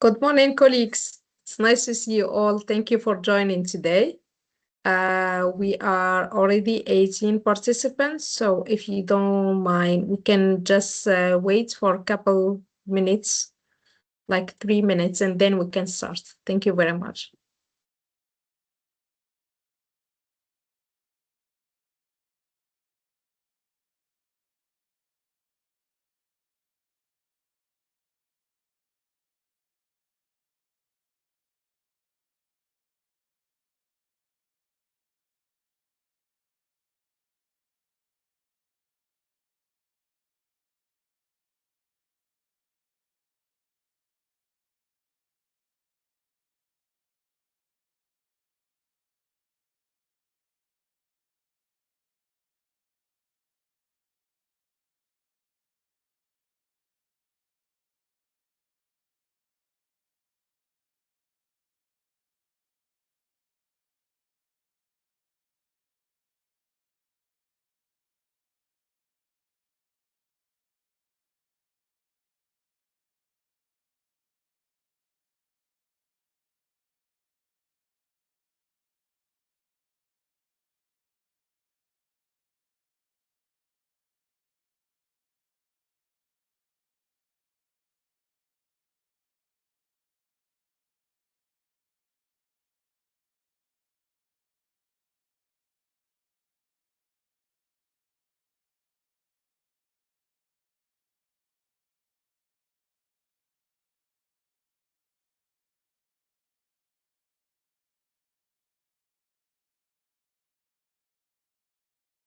Good morning, colleagues. It's nice to see you all. Thank you for joining today. We are already 18 participants, so if you don't mind, we can just wait for a couple minutes, like 3 minutes, and then we can start. Thank you very much.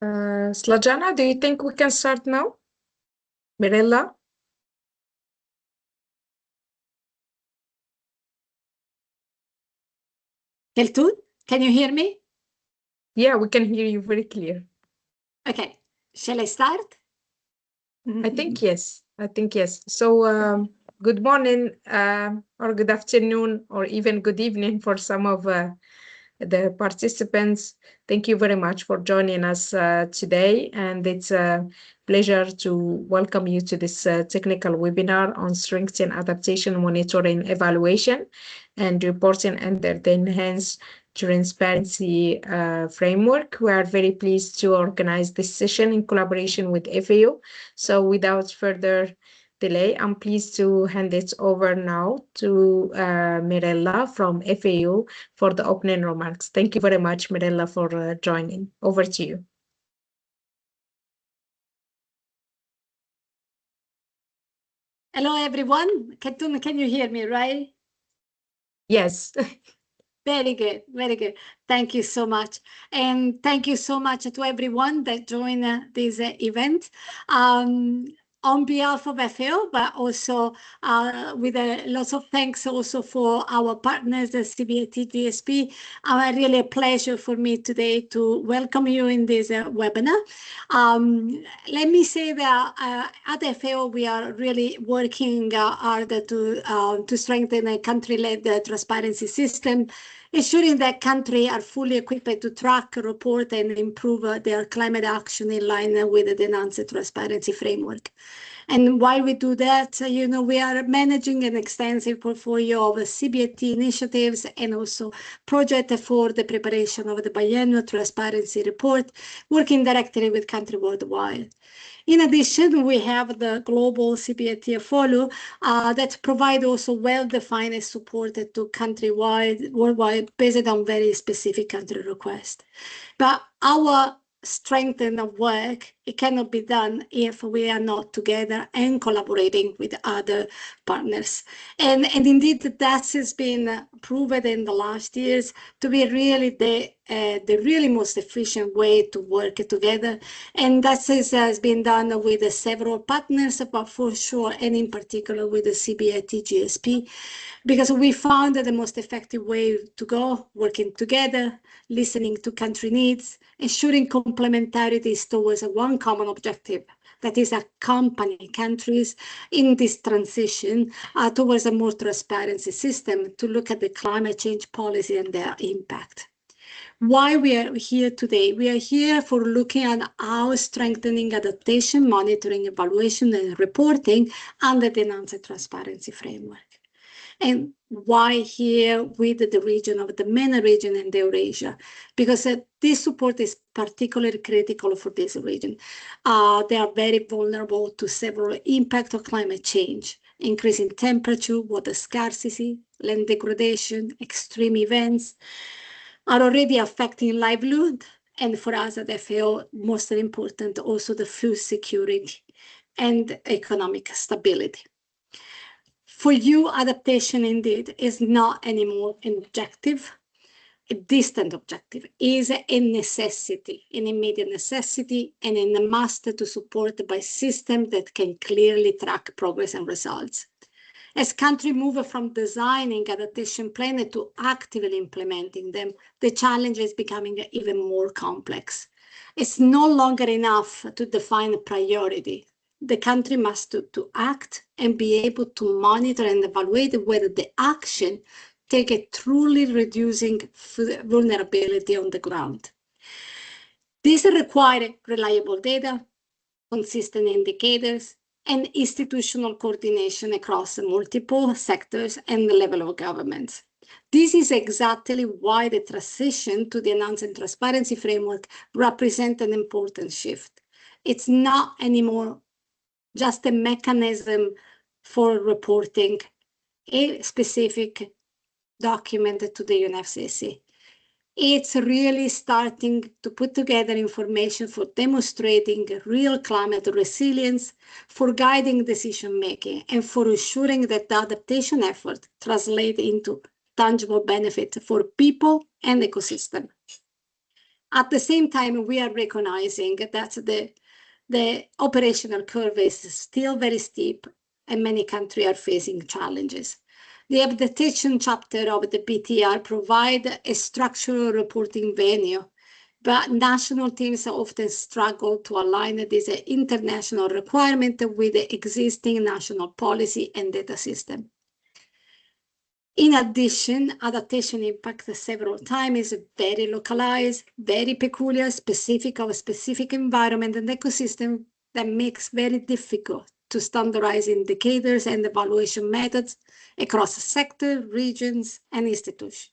Slajana, do you think we can start now? Mirella? Keltun, can you hear me? Yeah, we can hear you very clear. Okay, shall I start? I think yes. So good morning or good afternoon or even good evening for some of the participants. Thank you very much for joining us today, and it's a pleasure to welcome you to this technical webinar on strength and adaptation monitoring, evaluation and reporting under the enhanced transparency framework. We are very pleased to organize this session in collaboration with FAO. So without further delay, I'm pleased to hand it over now to Mirella from FAO for the opening remarks. Thank you very much, Mirella, for joining. Over to you. Hello, everyone. Keltun, can you hear me, right? Yes. Very good, very good. Thank you so much. And thank you so much to everyone that joined this event. On behalf of FAO, but also with lots of thanks also for our partners, the CBAT GSP. Really a pleasure for me today to welcome you in this webinar. Let me say that at FAO, we are really working hard to strengthen a country-led transparency system, ensuring that countries are fully equipped to track, report, and improve their climate action in line with the enhanced transparency framework. And while we do that, we are managing an extensive portfolio of CBAT initiatives and also projects for the preparation of the Biennial Transparency Report, working directly with countries worldwide. In addition, we have the global CBAT follow that provide also well-defined support to worldwide based on very specific country requests. But our strength in the work, it cannot be done if we are not together and collaborating with other partners. And indeed, that has been proven in the last years to be really the really most efficient way to work together. And that has been done with several partners, but for sure, and in particular with the CBAT GSP, because we found that the most effective way to go, working together, listening to country needs, ensuring complementarities towards one common objective, that is accompany countries in this transition towards a more transparency system to look at the climate change policy and their impact. Why we are here today? We are here for looking at how strengthening adaptation, monitoring, evaluation, and reporting under the enhanced transparency framework. And why here with the region of the MENA region and the Eurasia? Because this support is particularly critical for this region. They are very vulnerable to several impacts of climate change, increasing temperature, water scarcity, land degradation, extreme events are already affecting livelihood. And for us at FAO, most important, also the food security and economic stability. For you, adaptation indeed is not anymore an objective, a distant objective, is a necessity, an immediate necessity, and a must to support by systems that can clearly track progress and results. As countries move from designing adaptation plans to actively implementing them, the challenge is becoming even more complex. It's no longer enough to define a priority. The country must to act and be able to monitor and evaluate whether the action take a truly reducing vulnerability on the ground. This requires reliable data, consistent indicators, and institutional coordination across multiple sectors and the level of government. This is exactly why the transition to the Enhanced Transparency Framework represents an important shift. It's not anymore just a mechanism for reporting a specific document to the UNFCCC. It's really starting to put together information for demonstrating real climate resilience, for guiding decision-making, and for ensuring that the adaptation effort translates into tangible benefit for people and ecosystem. At the same time, we are recognizing that the operational curve is still very steep and many countries are facing challenges. The adaptation chapter of the PTR provides a structural reporting venue, but national teams often struggle to align this international requirement with the existing national policy and data system. In addition, adaptation impact several times is very localized, very peculiar, specific of a specific environment and ecosystem that makes very difficult to standardize indicators and evaluation methods across sectors, regions, and institutions.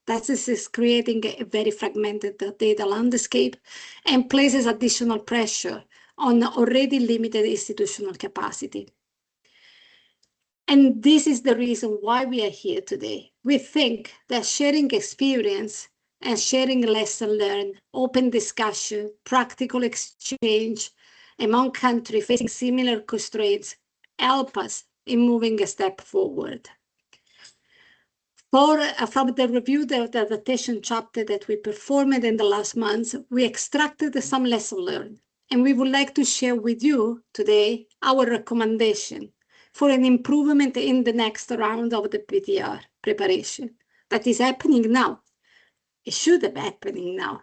That is creating a very fragmented data landscape and places additional pressure on already limited institutional capacity. And this is the reason why we are here today. We think that sharing experience and sharing lessons learned, open discussion, practical exchange among countries facing similar constraints help us in moving a step forward. From the review of the adaptation chapter that we performed in the last months, we extracted some lessons learned, and we would like to share with you today our recommendation for an improvement in the next round of the PTR preparation that is happening now. It should be happening now.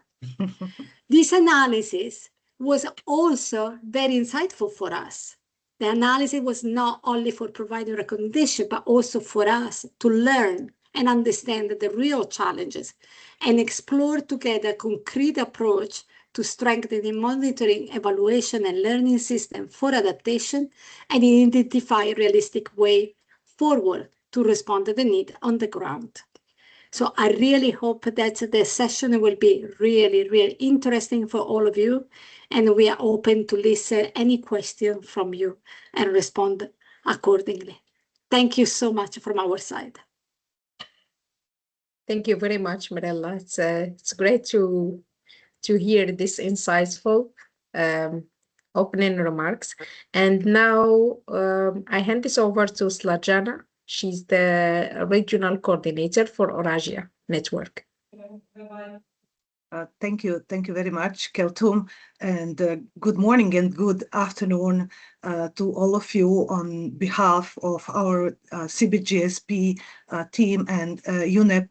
This analysis was also very insightful for us. The analysis was not only for providing recommendation, but also for us to learn and understand the real challenges and explore together concrete approach to strengthen the monitoring, evaluation, and learning system for adaptation and identify a realistic way forward to respond to the need on the ground. So I really hope that the session will be really, really interesting for all of you, and we are open to listen any question from you and respond accordingly. Thank you so much from our side. Thank you very much, Mirella. It's great to hear this insightful opening remarks. And now I hand this over to Slajana. She's the regional coordinator for Eurasia Network. Thank you very much, Keltoum, and good morning and good afternoon to all of you on behalf of our CBGSP team and UNEP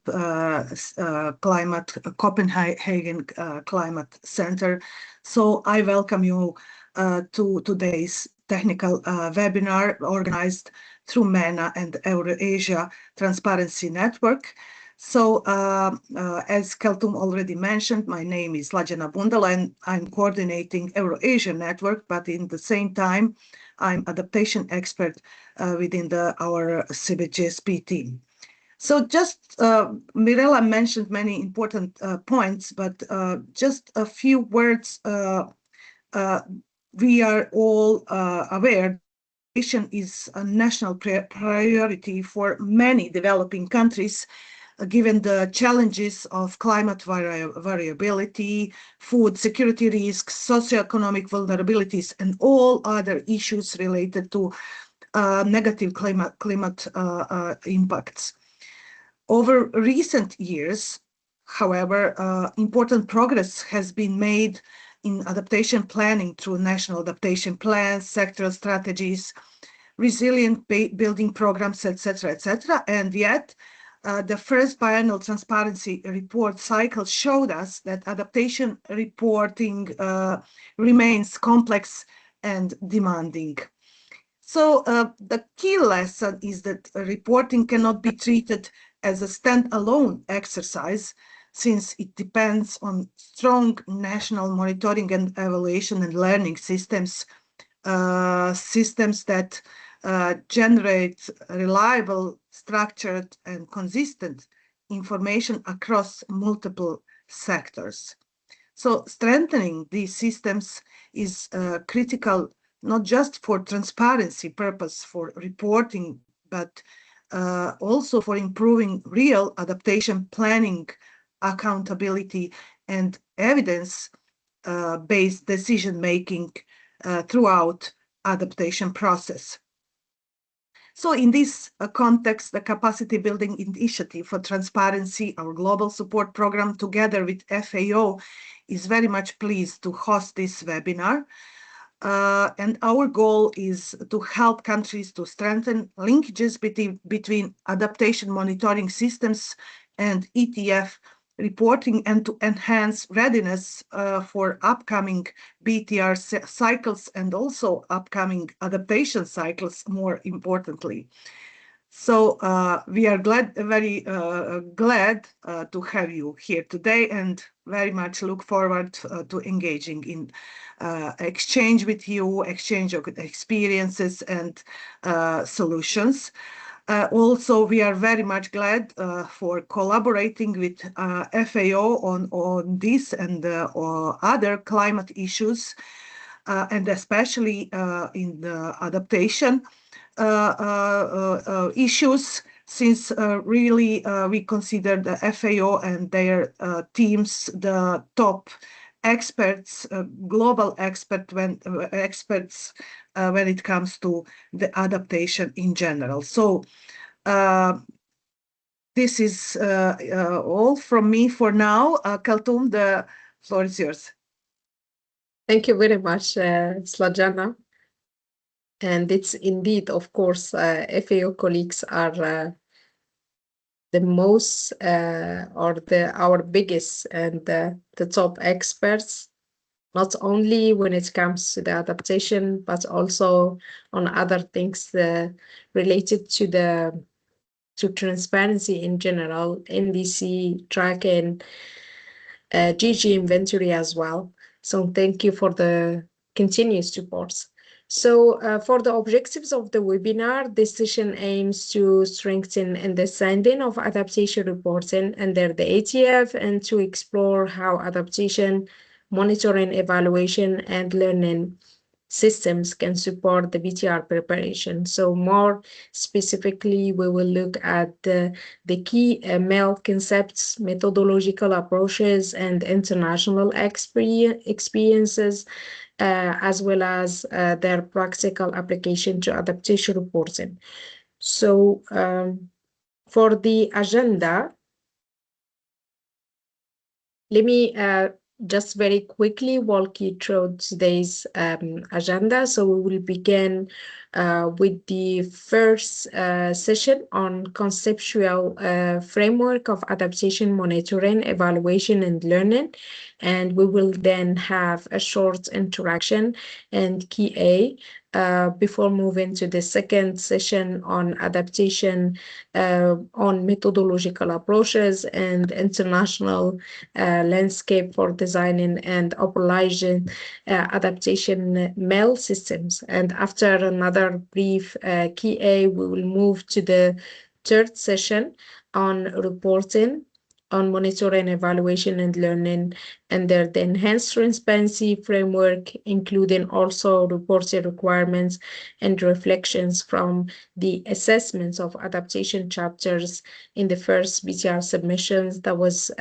Copenhagen Climate Center. So I welcome you to today's technical webinar organized through MENA and Eurasia Transparency Network. So as Keltoum already mentioned, my name is Slađana Bundala and I'm coordinating Eurasia Network, but in the same time, I'm adaptation expert within our CBGSP team. So just Mirella mentioned many important points, but just a few words. We are all aware that adaptation is a national priority for many developing countries, given the challenges of climate variability, food security risks, socioeconomic vulnerabilities, and all other issues related to negative climate impacts. Over recent years, however, important progress has been made in adaptation planning through national adaptation plans, sectoral strategies, resilient building programs, etc., etc. And yet, the first Biennial Transparency Report cycle showed us that adaptation reporting remains complex and demanding. So the key lesson is that reporting cannot be treated as a standalone exercise, since it depends on strong national monitoring and evaluation and learning systems, systems that generate reliable, structured, and consistent information across multiple sectors. So strengthening these systems is critical, not just for transparency purpose for reporting, but also for improving real adaptation planning, accountability, and evidence-based decision-making throughout adaptation process. So in this context, the Capacity Building Initiative for Transparency, our global support program, together with FAO, is very much pleased to host this webinar. And our goal is to help countries to strengthen linkages between adaptation monitoring systems and ETF reporting, and to enhance readiness for upcoming BTR cycles and also upcoming adaptation cycles, more importantly. So we are very glad to have you here today, and very much look forward to engaging in exchange with you, exchange of experiences and solutions. Also, we are very much glad for collaborating with FAO on this and other climate issues, and especially in the adaptation issues, since really we consider the FAO and their teams the top experts, global experts when it comes to the adaptation in general. So this is all from me for now. Kaltum, the floor is yours. Thank you very much, Slajana. And it's indeed, of course, FAO colleagues are the most or our biggest and the top experts, not only when it comes to the adaptation, but also on other things related to transparency in general, NDC, tracking, GG inventory as well. So thank you for the continuous support. So for the objectives of the webinar, this session aims to strengthen understanding of adaptation reporting under the ATF and to explore how adaptation, monitoring, evaluation, and learning systems can support the BTR preparation. So more specifically, we will look at the key MEL concepts, methodological approaches, and international experiences, as well as their practical application to adaptation reporting. So for the agenda, let me just very quickly walk you through today's agenda. So we will begin with the first session on conceptual framework of adaptation monitoring, evaluation, and learning. And we will then have a short interaction and QA before moving to the second session on adaptation, on methodological approaches and international landscape for designing and operationalizing adaptation mail systems. And after another brief QA, we will move to the third session on reporting, on monitoring, evaluation, and learning under the enhanced transparency framework, including also reporting requirements and reflections from the assessments of adaptation chapters in the first BTR submissions that was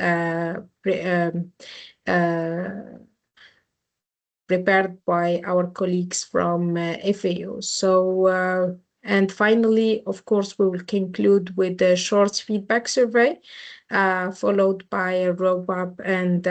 prepared by our colleagues from FAO. So, and finally, of course, we will conclude with the short feedback survey, followed by a wrap-up and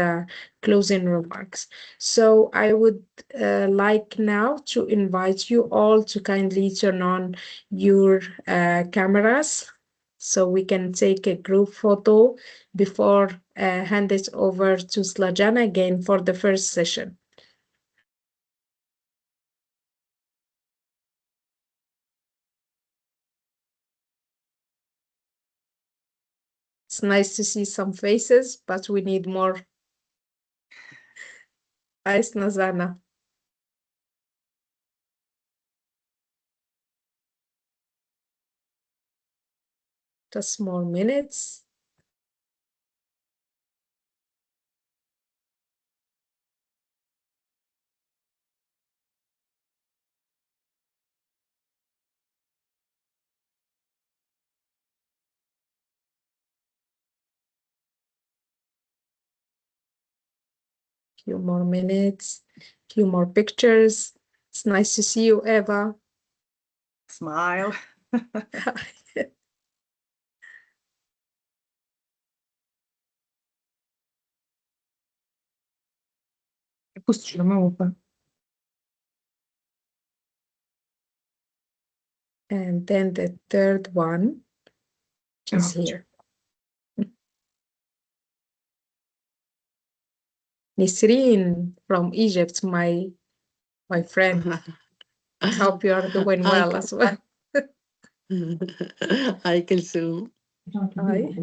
closing remarks. So I would like now to invite you all to kindly turn on your cameras so we can take a group photo before hand it over to Slajana again for the first session. It's nice to see some faces, but we need more. Ice Nazana. Just more minutes. Few more minutes, few more pictures. It's nice to see you, Eva. Smile. And then the third one is here. Nisreen from Egypt, my friend. I hope you are doing well as well. Hi, Kulsum. Hi.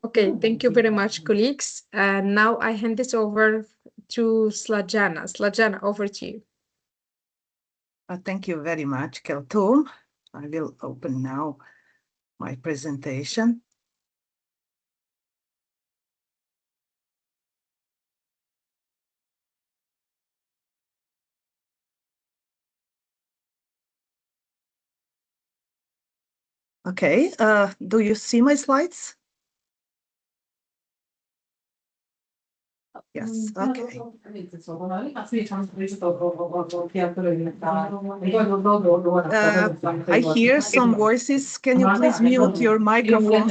Okay, thank you very much, colleagues. And now I hand it over to Slajana. Slajana, over to you. Thank you very much, Keltoum. I will open now my presentation. Okay, do you see my slides? Yes, okay. I hear some voices. Can you please mute your microphone?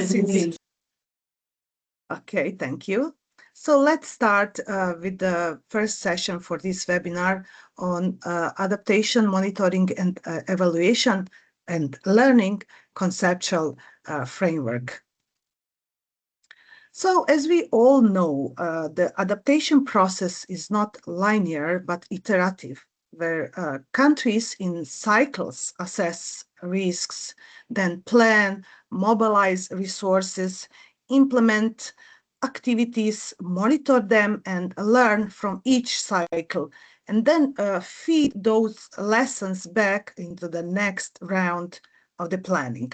Okay, thank you. So let's start with the first session for this webinar on adaptation, monitoring, and evaluation and learning conceptual framework. So as we all know, the adaptation process is not linear, but iterative, where countries in cycles assess risks, then plan, mobilize resources, implement activities, monitor them, and learn from each cycle, and then feed those lessons back into the next round of the planning.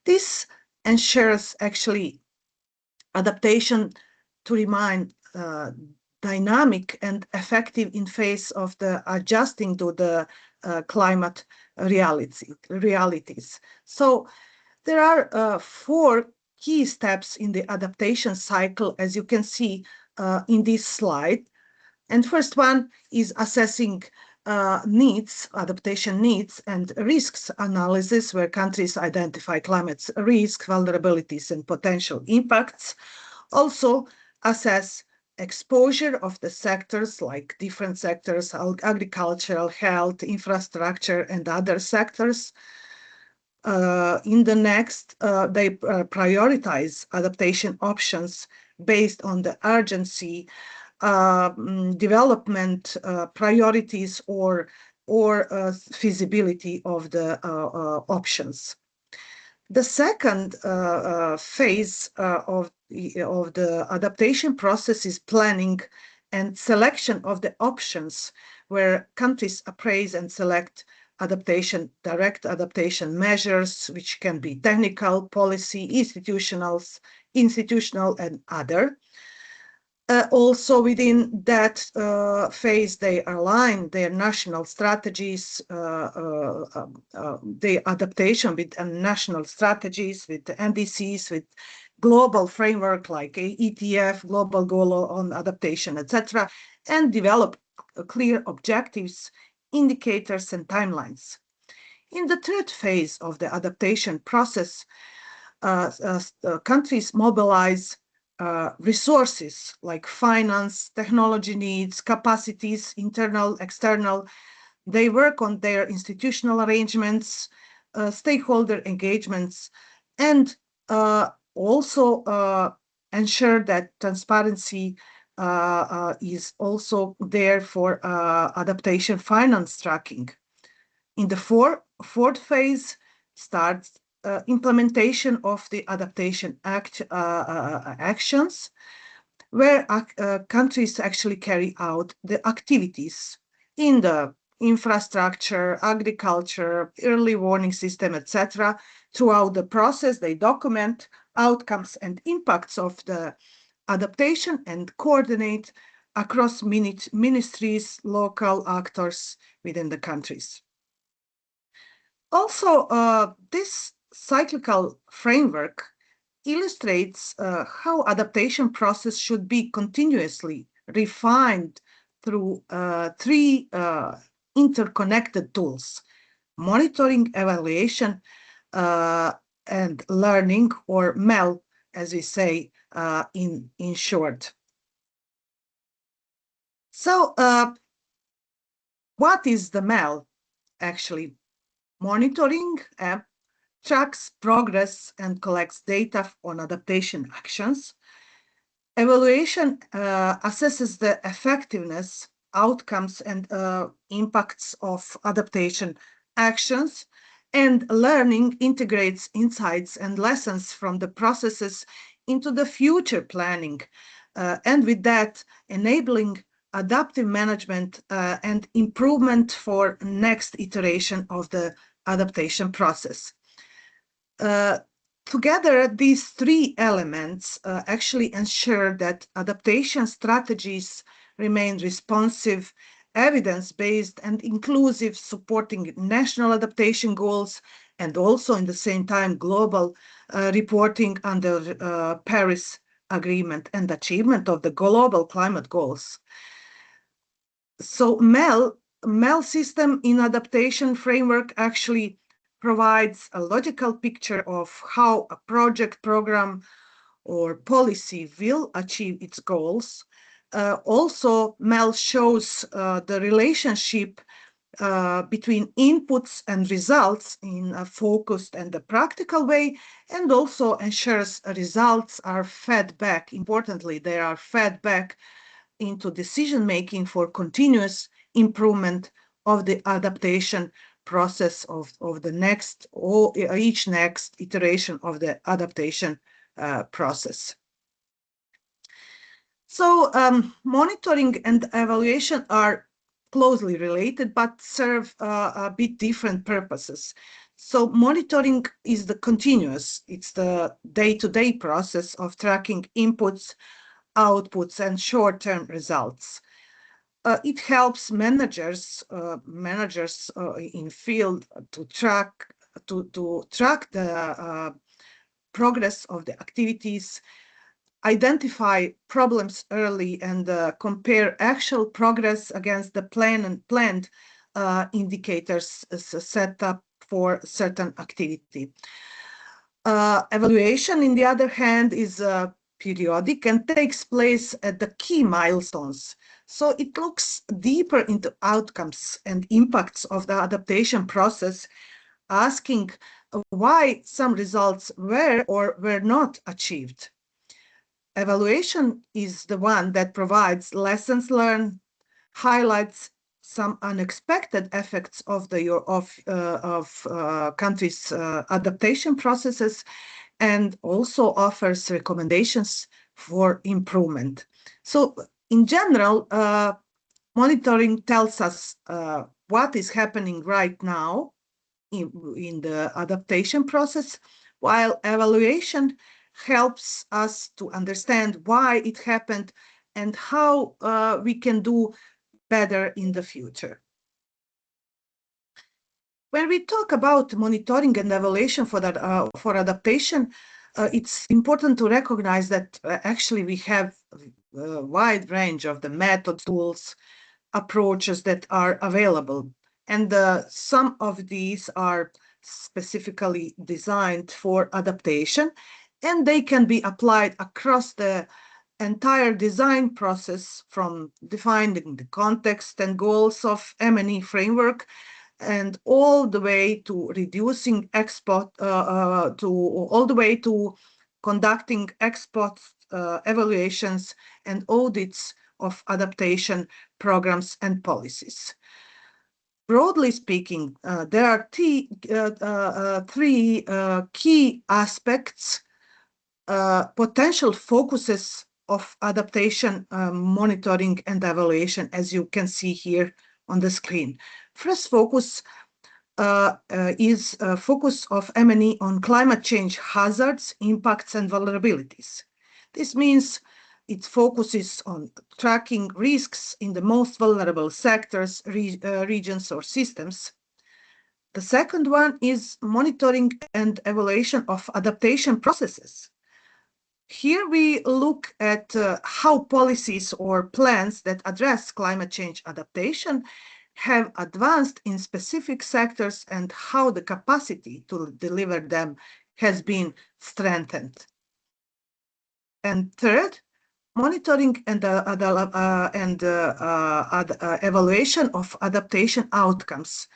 This ensures actually adaptation to remain dynamic and effective in face of the adjusting to the climate realities. So there are 4 key steps in the adaptation cycle, as you can see in this slide. And first one is assessing needs, adaptation needs, and risks analysis, where countries identify climate risk, vulnerabilities, and potential impacts. Also assess exposure of the sectors, like different sectors, agricultural, health, infrastructure, and other sectors. In the next, they prioritize adaptation options based on the urgency, development priorities, or or feasibility of the options. The second phase of the adaptation process is planning and selection of the options, where countries appraise and select direct adaptation measures, which can be technical, policy, institutional, and other. Also within that phase, they align their national strategies, the adaptation with national strategies, with the NDCs, with global framework like ETF, Global Goal on Adaptation, etc., and develop clear objectives, indicators, and timelines. In the third phase of the adaptation process, countries mobilize resources like finance, technology needs, capacities, internal, external. They work on their institutional arrangements, stakeholder engagements, and also ensure that transparency is also there for adaptation finance tracking. In the fourth phase starts implementation of the adaptation actions, where countries actually carry out the activities in the infrastructure, agriculture, early warning system, etc. Throughout the process, they document outcomes and impacts of the adaptation and coordinate across ministries, local actors within the countries. Also, this cyclical framework illustrates how adaptation process should be continuously refined through three interconnected tools: monitoring, evaluation, and learning, or MEL, as we say in short. So what is the MEL actually? Monitoring tracks progress and collects data on adaptation actions. Evaluation assesses the effectiveness, outcomes, and impacts of adaptation actions. And learning integrates insights and lessons from the processes into the future planning. And with that, enabling adaptive management and improvement for next iteration of the adaptation process. Together, these three elements actually ensure that adaptation strategies remain responsive, evidence-based, and inclusive, supporting national adaptation goals, and also in the same time global reporting under Paris Agreement and achievement of the global climate goals. So MEL system in adaptation framework actually provides a logical picture of how a project, program, or policy will achieve its goals. Also, MEL shows the relationship between inputs and results in a focused and a practical way, and also ensures results are fed back. Importantly, they are fed back into decision-making for continuous improvement of the adaptation process of the next, or each next iteration of the adaptation process. So monitoring and evaluation are closely related, but serve a bit different purposes. So monitoring is the continuous, it's the day-to-day process of tracking inputs, outputs, and short-term results. It helps managers in field to track the progress of the activities, identify problems early, and compare actual progress against the planned indicators set up for certain activity. Evaluation, on the other hand, is periodic and takes place at the key milestones. So it looks deeper into outcomes and impacts of the adaptation process, asking why some results were or were not achieved. Evaluation is the one that provides lessons learned, highlights some unexpected effects of the countries' adaptation processes, and also offers recommendations for improvement. So, in general, monitoring tells us what is happening right now in the adaptation process, while evaluation helps us to understand why it happened and how we can do better in the future. When we talk about monitoring and evaluation for adaptation, it's important to recognize that actually we have a wide range of the methods, tools, approaches that are available. And some of these are specifically designed for adaptation, and they can be applied across the entire design process, from defining the context and goals of M&E framework and all the way to reducing all the way to conducting export evaluations and audits of adaptation programs and policies. Broadly speaking, there are three key aspects, potential focuses of adaptation monitoring and evaluation, as you can see here on the screen. First focus is a focus of M&E on climate change hazards, impacts, and vulnerabilities. This means it focuses on tracking risks in the most vulnerable sectors, regions, or systems. The second one is monitoring and evaluation of adaptation processes. Here we look at how policies or plans that address climate change adaptation have advanced in specific sectors and how the capacity to deliver them has been strengthened. And third, monitoring and evaluation of adaptation outcomes.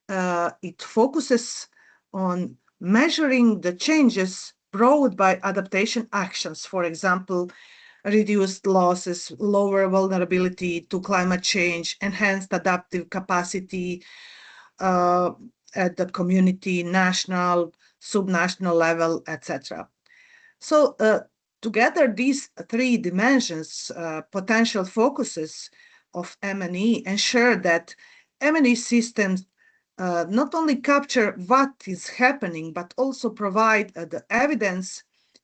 It focuses on measuring the changes brought by adaptation actions, for example, reduced losses, lower vulnerability to climate change, enhanced adaptive capacity at the community, national, subnational level, etc. So together, these three dimensions, potential focuses of M&E, ensure that M&E systems not only capture what is happening, but also provide the evidence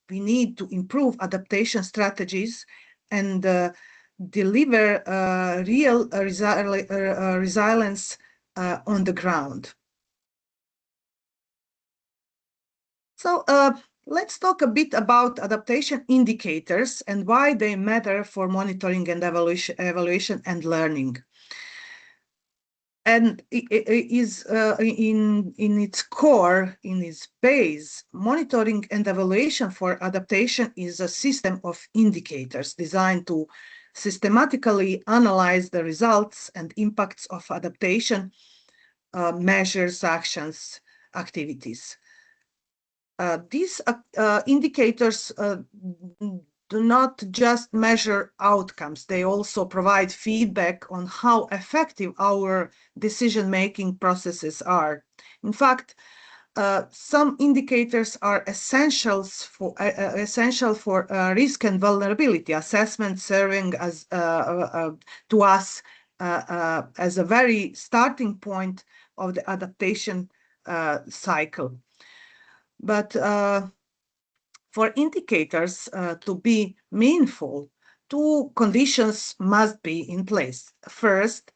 we need to improve adaptation strategies and deliver real resilience on the ground. So let's talk a bit about adaptation indicators and why they matter for monitoring and evaluation and learning. And it is in its core, in its base, monitoring and evaluation for adaptation is a system of indicators designed to systematically analyze the results and impacts of adaptation measures, actions, activities. These indicators do not just measure outcomes, they also provide feedback on how effective our decision-making processes are. In fact, some indicators are essential for risk and vulnerability assessment, serving as to us as a very starting point of the adaptation cycle. But for indicators to be meaningful, two conditions must be in place. First,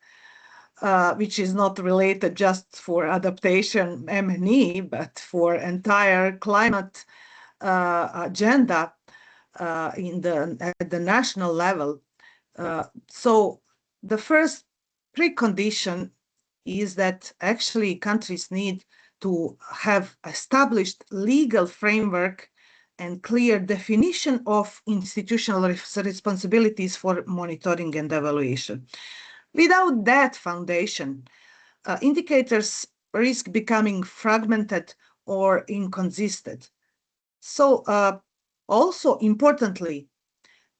which is not related just for adaptation M&E, but for entire climate agenda at the national level. So the first precondition is that actually countries need to have established legal framework and clear definition of institutional responsibilities for monitoring and evaluation. Without that foundation, indicators risk becoming fragmented or inconsistent. So also importantly,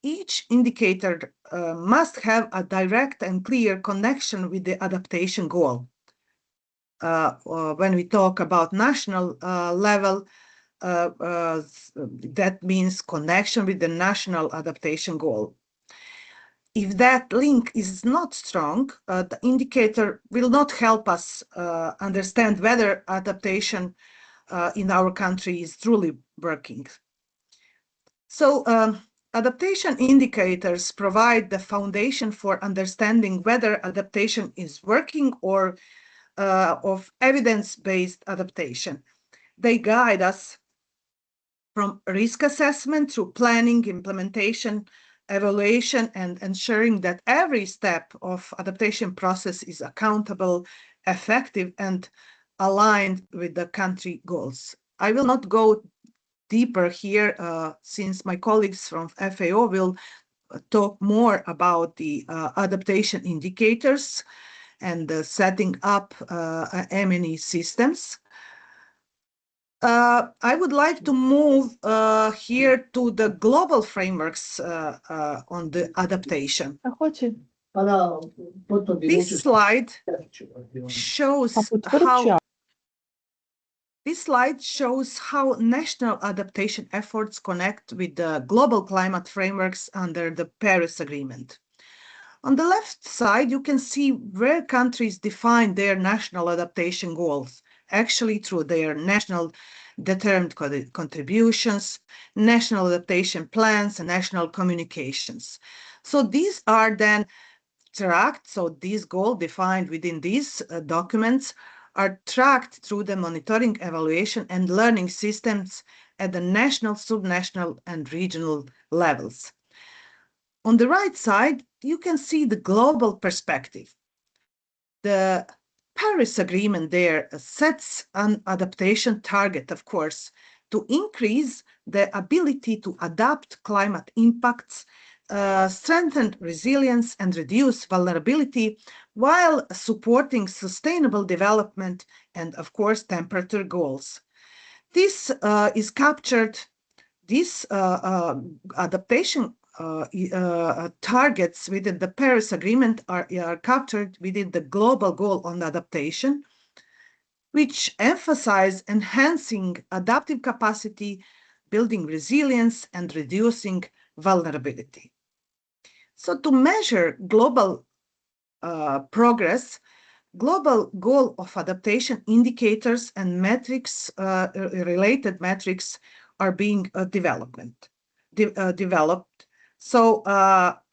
each indicator must have a direct and clear connection with the adaptation goal. When we talk about national level, that means connection with the national adaptation goal. If that link is not strong, the indicator will not help us understand whether adaptation in our country is truly working. So adaptation indicators provide the foundation for understanding whether adaptation is working or of evidence-based adaptation. They guide us from risk assessment through planning, implementation, evaluation, and ensuring that every step of adaptation process is accountable, effective, and aligned with the country goals. I will not go deeper here since my colleagues from FAO will talk more about the adaptation indicators and setting up M&E systems. I would like to move here to the global frameworks on the adaptation. This slide shows how national adaptation efforts connect with the global climate frameworks under the Paris Agreement. On the left side, you can see where countries define their national adaptation goals, actually through their national determined contributions, national adaptation plans, and national communications. So these are then tracked, so these goals defined within these documents are tracked through the monitoring, evaluation, and learning systems at the national, subnational, and regional levels. On the right side, you can see the global perspective. The Paris Agreement there sets an adaptation target, of course, to increase the ability to adapt climate impacts, strengthen resilience, and reduce vulnerability while supporting sustainable development and, of course, temperature goals. This is captured, this adaptation targets within the Paris Agreement are captured within the global goal on adaptation, which emphasize enhancing adaptive capacity, building resilience, and reducing vulnerability. So to measure global progress, global goal of adaptation indicators and metrics, related metrics are being developed. So,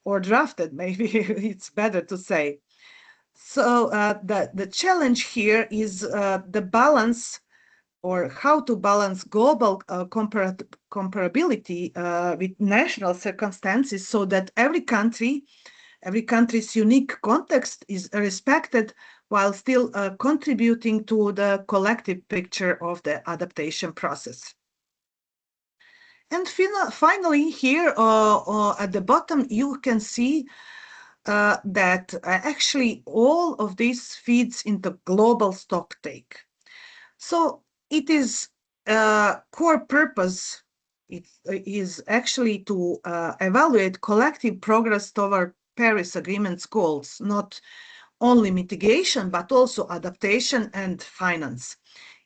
or drafted, maybe it's better to say. So the challenge here is the balance, or how to balance global comparability with national circumstances so that every country's unique context is respected while still contributing to the collective picture of the adaptation process. And finally, here at the bottom, you can see that actually all of this feeds into global stocktake. So it is core purpose, it is actually to evaluate collective progress toward Paris Agreement's goals, not only mitigation, but also adaptation and finance.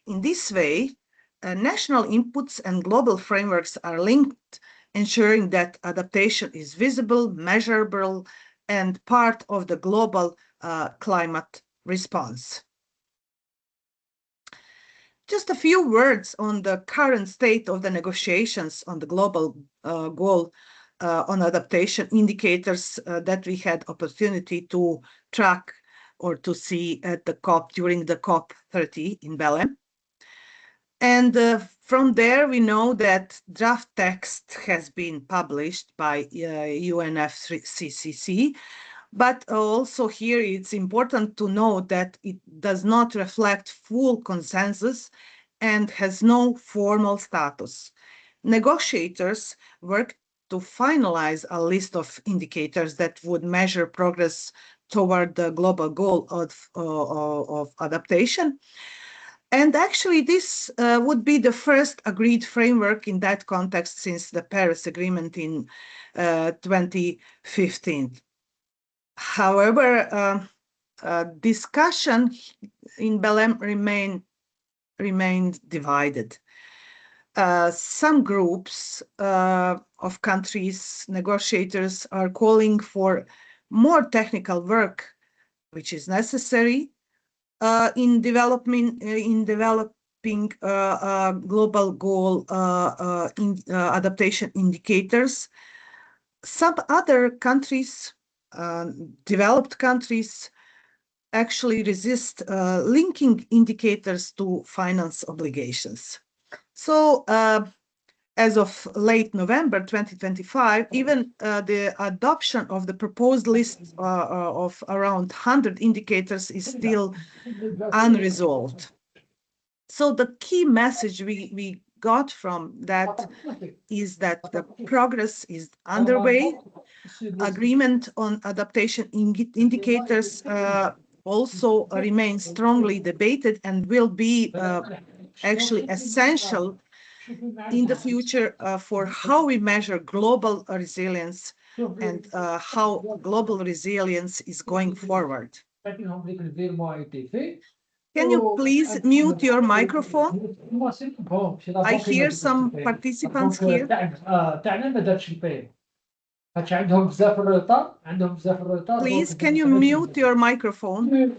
In this way, national inputs and global frameworks are linked, ensuring that adaptation is visible, measurable, and part of the global climate response. Just a few words on the current state of the negotiations on the global goal on adaptation indicators that we had opportunity to track or to see at the COP during the COP30 in Belém. And from there, we know that draft text has been published by UNFCCC, but also here it's important to note that it does not reflect full consensus and has no formal status. Negotiators work to finalize a list of indicators that would measure progress toward the global goal of adaptation. And actually, this would be the first agreed framework in that context since the Paris Agreement in 2015. However, discussion in Belém remained divided. Some groups of countries, negotiators, are calling for more technical work, which is necessary in developing global goal adaptation indicators. Some other countries, developed countries, actually resist linking indicators to finance obligations. So as of late November 2025, even the adoption of the proposed list of around 100 indicators is still unresolved. So the key message we got from that is that the progress is underway. Agreement on adaptation indicators also remains strongly debated and will be actually essential in the future for how we measure global resilience and how global resilience is going forward. Can you please mute your microphone? I hear some participants here. Please, can you mute your microphone?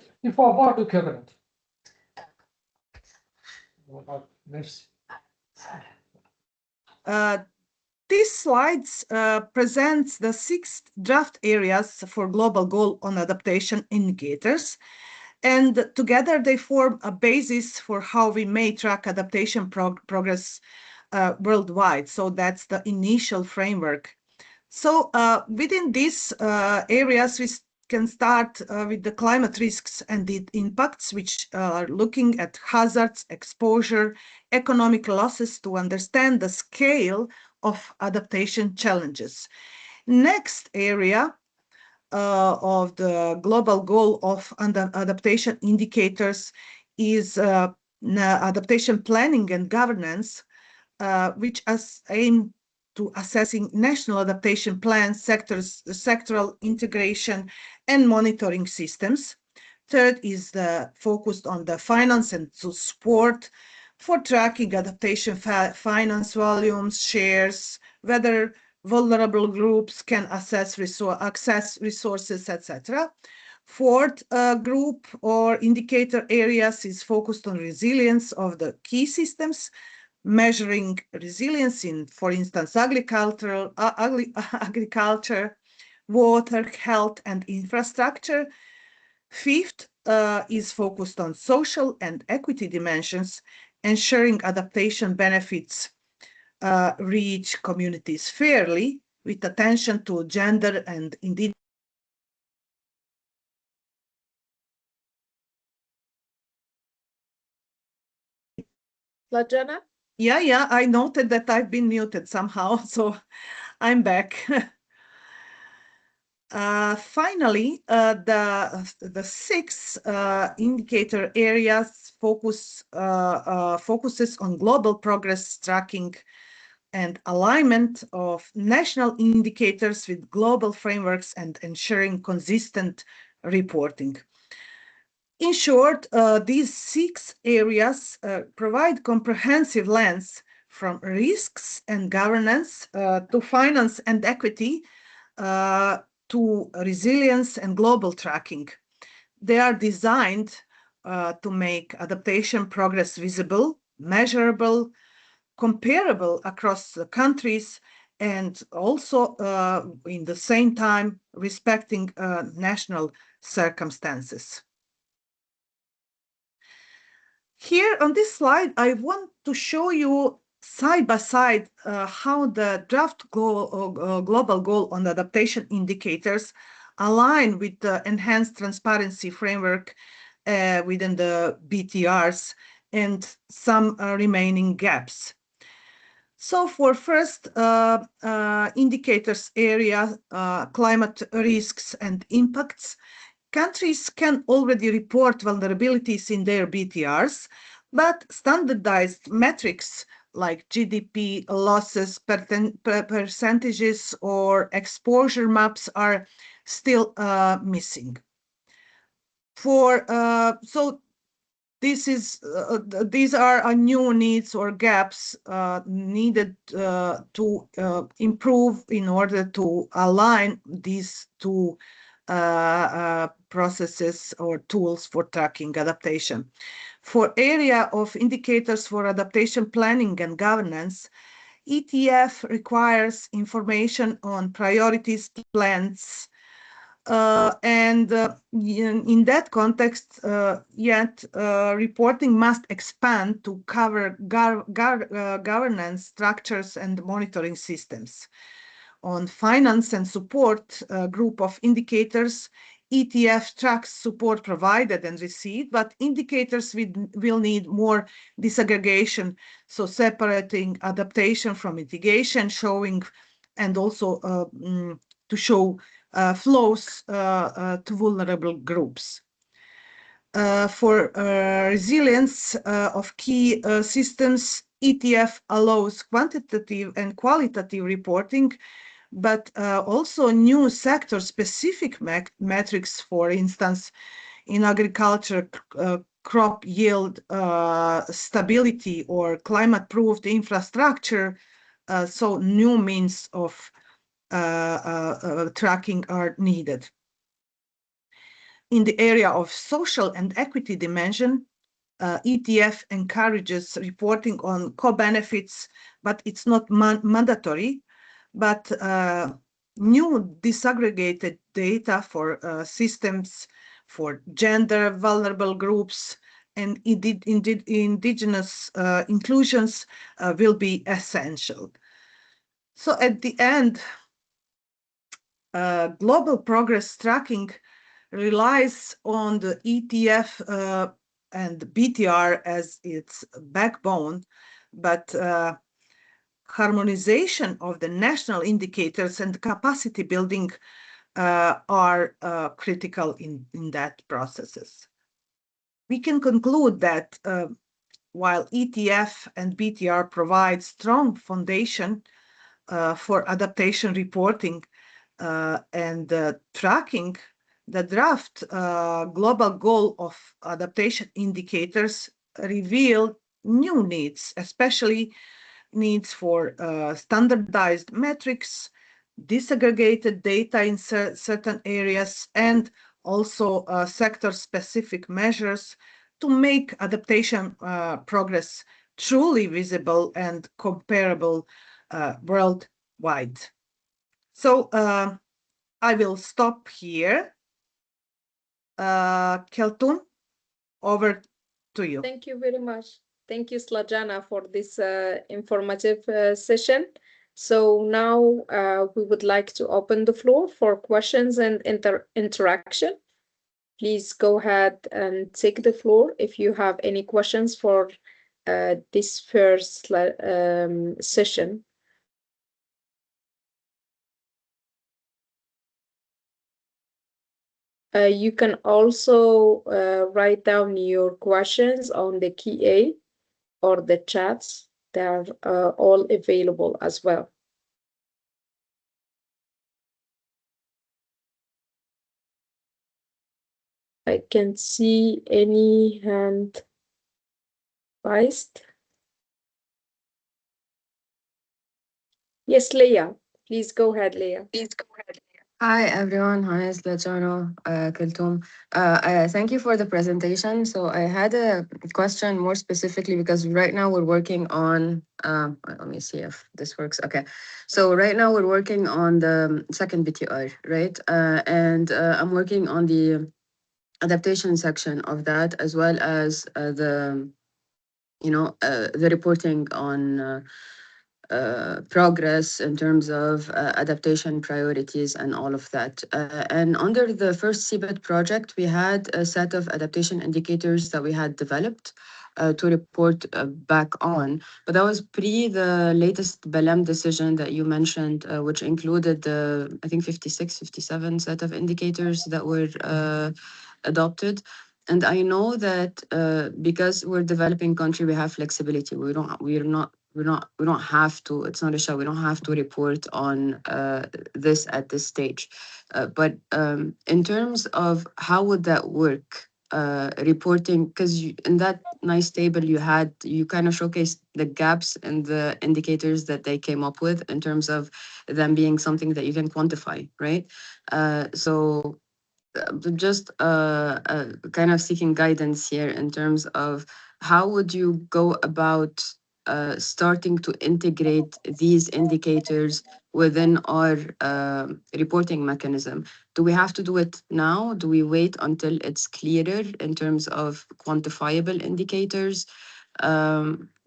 These slides presents the 6 draft areas for global goal on adaptation indicators, and together they form a basis for how we may track adaptation progress worldwide. So that's the initial framework. So within these areas, we can start with the climate risks and the impacts, which are looking at hazards, exposure, economic losses to understand the scale of adaptation challenges. Next area of the global goal of adaptation indicators is adaptation planning and governance, which aim to assessing national adaptation plans, sectoral integration, and monitoring systems. Third is focused on the finance and support for tracking adaptation finance volumes, shares, whether vulnerable groups can access resources, etc. Fourth group or indicator areas is focused on resilience of the key systems, measuring resilience in, for instance, agriculture, water, health, and infrastructure. Fifth is focused on social and equity dimensions, ensuring adaptation benefits reach communities fairly, with attention to gender and indigenous. Lajana? Yeah, I noted that I've been muted somehow, so I'm back. Finally, the 6 indicator areas focuses on global progress tracking and alignment of national indicators with global frameworks and ensuring consistent reporting. In short, these 6 areas provide comprehensive lens from risks and governance to finance and equity to resilience and global tracking. They are designed to make adaptation progress visible, measurable, comparable across the countries, and also in the same time respecting national circumstances. Here on this slide, I want to show you side by side how the draft global goal on adaptation indicators align with the enhanced transparency framework within the BTRs and some remaining gaps. So for first indicators area, climate risks and impacts, countries can already report vulnerabilities in their BTRs, But standardized metrics like GDP losses, percentages, or exposure maps are still missing. So these are new needs or gaps needed to improve in order to align these two processes or tools for tracking adaptation. For area of indicators for adaptation planning and governance, ETF requires information on priorities, plans, and in that context, reporting must expand to cover governance structures and monitoring systems. On finance and support group of indicators, ETF tracks support provided and received, but indicators will need more disaggregation, so separating adaptation from mitigation, showing and also to show flows to vulnerable groups. For resilience of key systems, ETF allows quantitative and qualitative reporting, but also new sector-specific metrics, for instance, in agriculture, crop yield stability or climate-proofed infrastructure. So new means of tracking are needed. In the area of social and equity dimension, ETF encourages reporting on co-benefits, but it's not mandatory. But new disaggregated data for systems, for gender vulnerable groups, and indigenous inclusions will be essential. So at the end, global progress tracking relies on the ETF and BTR as its backbone, but harmonization of the national indicators and capacity building are critical in that processes. We can conclude that while ETF and BTR provide strong foundation for adaptation reporting and tracking, the draft global goal of adaptation indicators reveal new needs, especially needs for standardized metrics, disaggregated data in certain areas, and also sector-specific measures to make adaptation progress truly visible and comparable worldwide. So I will stop here. Keltun, over to you. Thank you very much. Thank you, Slajana, for this informative session. So now we would like to open the floor for questions and interaction. Please go ahead and take the floor if you have any questions for this first session. You can also write down your questions on the QA or the chats. They are all available as well. I can see any hand raised. Yes, Leah. Please go ahead, Leah. Hi everyone. Hi, Slajano, Kulthum. Thank you for the presentation. So I had a question more specifically because right now we're working on, let me see if this works. Okay. So right now we're working on the second BTR, right? And I'm working on the adaptation section of that as well as the reporting on progress in terms of adaptation priorities and all of that. And under the first CBIT project, we had a set of adaptation indicators that we had developed to report back on. But that was pre the latest BELEM decision that you mentioned, which included the, I think, 56, 57 set of indicators that were adopted. And I know that because we're developing country, we have flexibility. We don't have to. It's not a show. We don't have to report on this at this stage. But in terms of how would that work, reporting, because in that nice table you kind of showcased the gaps in the indicators that they came up with in terms of them being something that you can quantify, right? So just kind of seeking guidance here in terms of how would you go about starting to integrate these indicators within our reporting mechanism? Do we have to do it now? Do we wait until it's clearer in terms of quantifiable indicators?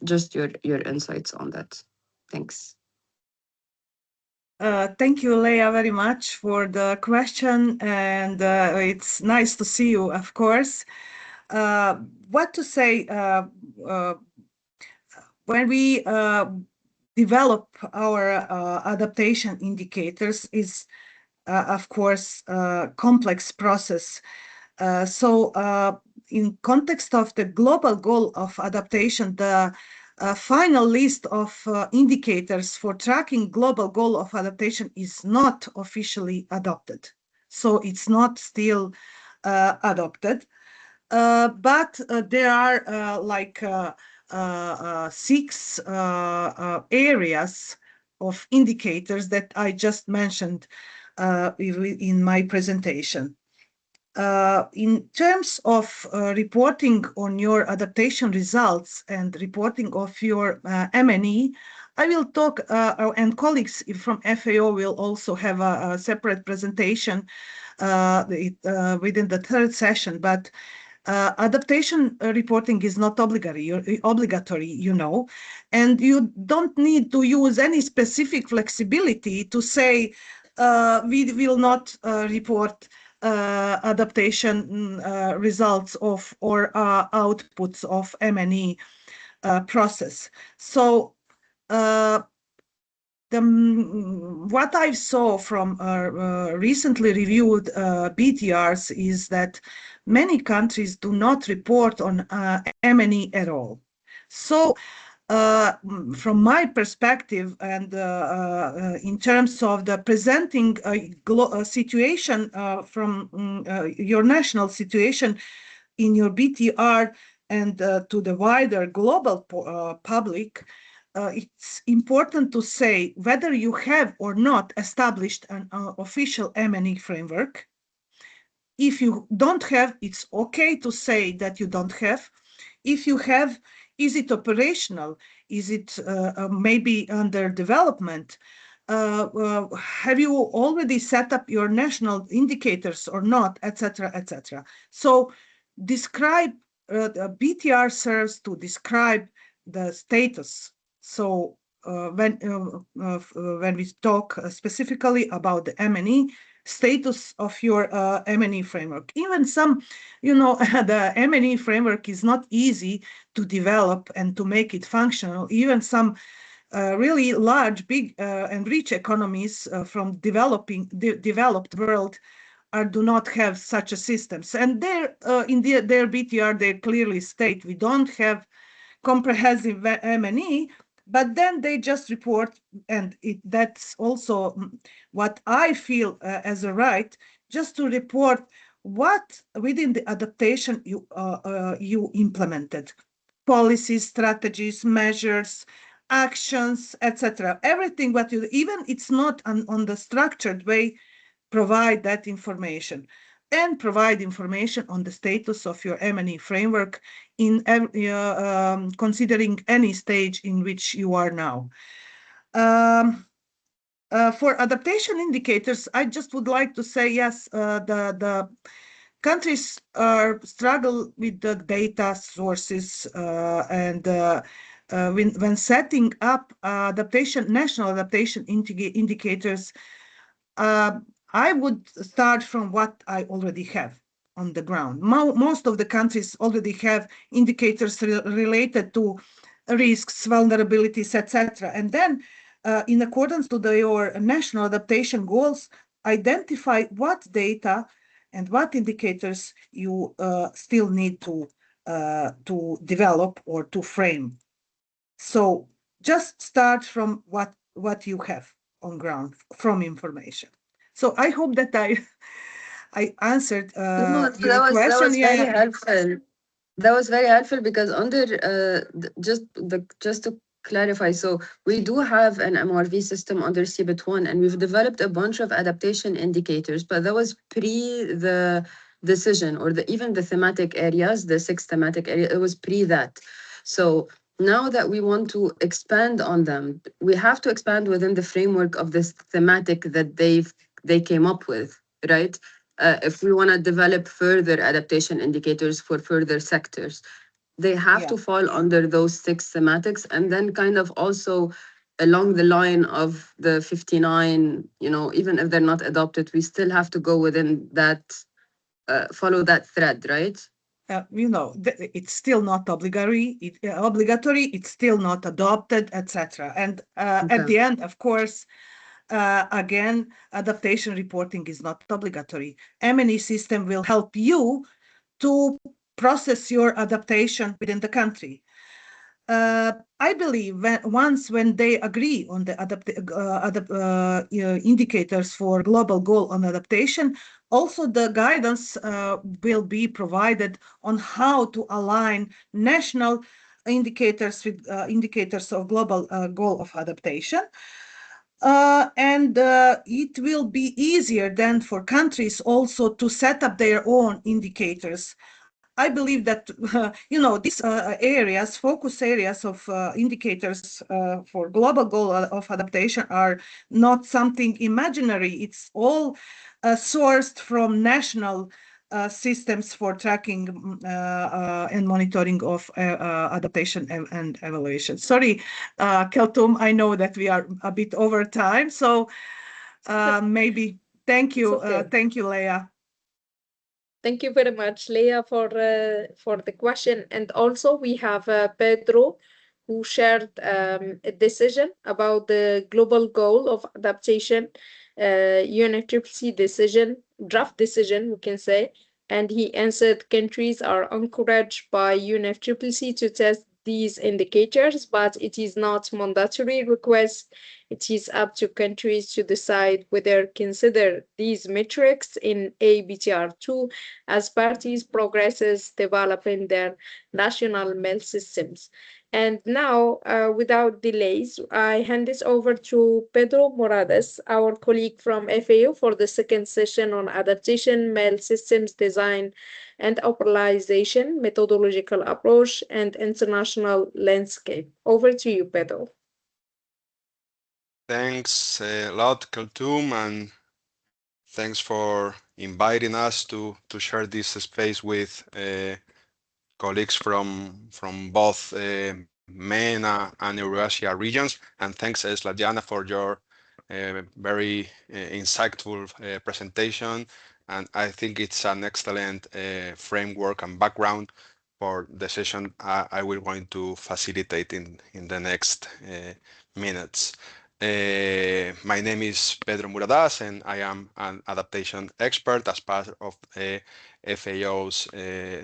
Just your insights on that. Thanks. Thank you, Leah, very much for the question, and it's nice to see you, of course. What to say, when we develop our adaptation indicators is, of course, a complex process. In context of the global goal of adaptation, the final list of indicators for tracking global goal of adaptation is not officially adopted. So it's not still adopted. But there are like 6 areas of indicators that I just mentioned in my presentation. In terms of reporting on your adaptation results and reporting of your MNE, I will talk, and colleagues from FAO will also have a separate presentation within the 3rd session. But adaptation reporting is not obligatory, you know, and you don't need to use any specific flexibility to say we will not report adaptation results of or outputs of MNE process. So what I saw from recently reviewed BTRs is that many countries do not report on MNE at all. So from my perspective and in terms of the presenting a situation from your national situation in your BTR and to the wider global public, it's important to say whether you have or not established an official MNE framework. If you don't have, it's okay to say that you don't have. If you have, is it operational? Is it maybe under development? Have you already set up your national indicators or not, etc., etc.? So describe, the BTR serves to describe the status. So when we talk specifically about the MNE, status of your MNE framework. Even some, you know, the MNE framework is not easy to develop and to make it functional. Even some really large, big and rich economies from developed world do not have such a systems. And in their BTR, they clearly state we don't have comprehensive MNE, but then they just report, and that's also what I feel as a right, just to report what within the adaptation you implemented, policies, strategies, measures, actions, etc. Everything what you, even it's not on the structured way, provide that information and provide information on the status of your MNE framework in considering any stage in which you are now. For adaptation indicators, I just would like to say, yes, the countries struggle with the data sources and when setting up national adaptation indicators, I would start from what I already have on the ground. Most of the countries already have indicators related to risks, vulnerabilities, etc. And then, in accordance to your national adaptation goals, identify what data and what indicators you still need to develop or to frame. So just start from what you have on ground from information. So I hope that I answered No, your that question. was very Yeah, helpful. That was very helpful because under just to clarify, so we do have an MRV system under CBIT1, and we've developed a bunch of adaptation indicators, but that was pre the decision or even the thematic areas, the 6 thematic area, it was pre that. So now that we want to expand on them, we have to expand within the framework of this thematic that they came up with, right? If we want to develop further adaptation indicators for further sectors, they have to fall under those 6 thematics, and then kind of also along the line of the 59, even if they're not adopted, we still have to go within that, follow that thread, right? It's still not obligatory. It's still not adopted, etc. And at the end, of course, again, adaptation reporting is not obligatory. MENA system will help you to process your adaptation within the country. I believe when they agree on the indicators for global goal on adaptation, also the guidance will be provided on how to align national indicators with indicators of global goal of adaptation. And it will be easier then for countries also to set up their own indicators. I believe that these areas, focus areas of indicators for global goal of adaptation are not something imaginary. It's all sourced from national systems for tracking and monitoring of adaptation and evaluation. Sorry, Keltum, I know that we are a bit over time, so maybe thank you, thank you, Leah. Thank you very much, Leah, for the question. And also we have Pedro, who shared a decision about the global goal of adaptation, UNFCCC decision, draft decision, we can say. And he answered countries are encouraged by UNFCCC to test these indicators, but it is not mandatory request. It is up to countries to decide whether consider these metrics in ABTR2 as parties progresses developing their national mail systems. And now, without delays, I hand this over to Pedro Morales, our colleague from FAO, for the second session on adaptation, mail systems design and operationalization, methodological approach, and international landscape. Over to you, Pedro. Thanks a lot, Kultum, and thanks for inviting us to share this space with colleagues from both MENA and Eurasia regions. And thanks, Slaviana, for your very insightful presentation. And I think it's an excellent framework and background for the session I will going to facilitate in the next minutes. My name is Pedro Muradas, and I am an adaptation expert as part of FAO's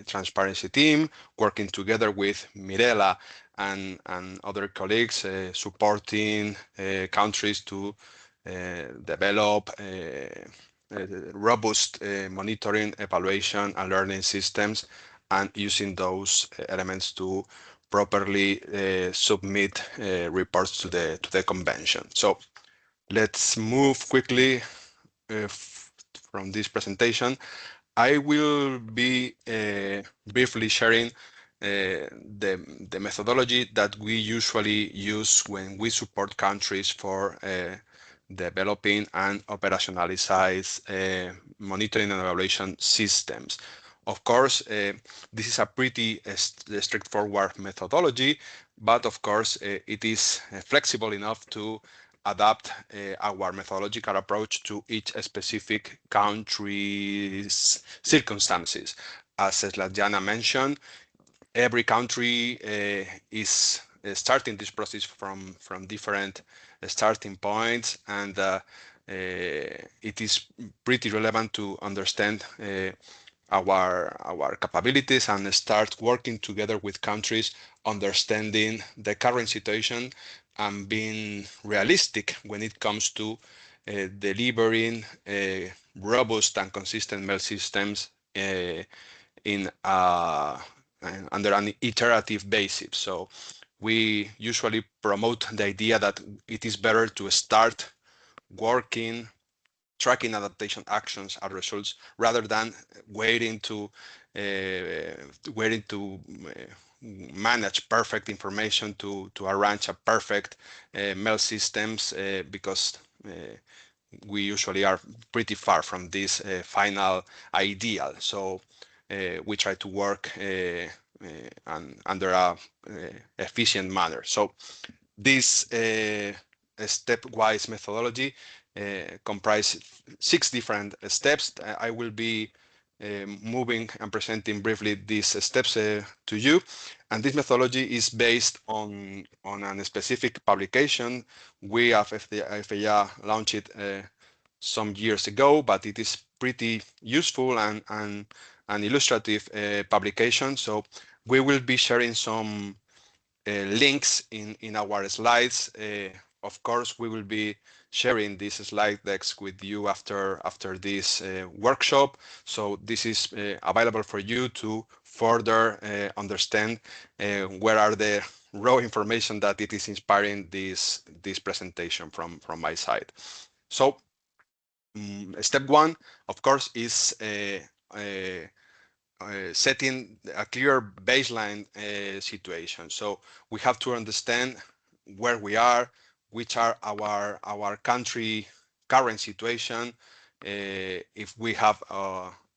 transparency team, working together with Mirela and other colleagues, supporting countries to develop robust monitoring, evaluation, and learning systems, and using those elements to properly submit reports to the convention. So let's move quickly from this presentation. I will be briefly sharing the methodology that we usually use when we support countries for developing and operationalize monitoring and evaluation systems. Of course, this is a pretty straightforward methodology, but of course, it is flexible enough to adapt our methodological approach to each specific country's circumstances. As Slaviana mentioned, every country is starting this process from different starting points, and it is pretty relevant to understand our capabilities and start working together with countries, understanding the current situation and being realistic when it comes to delivering robust and consistent mail systems in under an iterative basis. So we usually promote the idea that it is better to start working, tracking adaptation actions and results rather than waiting to manage perfect information to arrange a perfect mail systems because we usually are pretty far from this final ideal. So we try to work under a efficient manner. So this stepwise methodology comprise 6 different steps. I will be moving and presenting briefly these steps to you. And this methodology is based on a specific publication. We have FAA launched it some years ago, but it is pretty useful and an illustrative publication. So we will be sharing some links in our slides. Of course, we will be sharing these slide decks with you after this workshop. So this is available for you to further understand where are the raw information that it is inspiring this presentation from my side. So step one, of course, is setting a clear baseline situation. So we have to understand where we are, which are our country current situation, if we have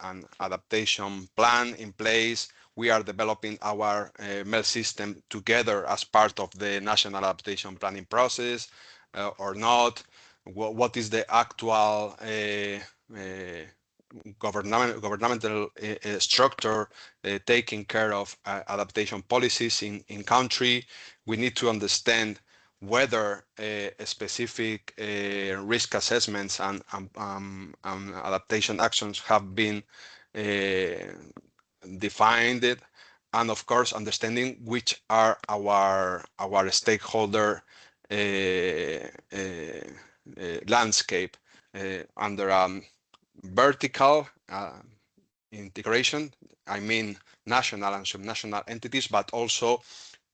an adaptation plan in place, we are developing our mail system together as part of the national adaptation planning process or not, what is the actual governmental structure taking care of adaptation policies in country. We need to understand whether specific risk assessments and adaptation actions have been defined, and of course understanding which are our stakeholder landscape under vertical integration. I mean national and subnational entities, but also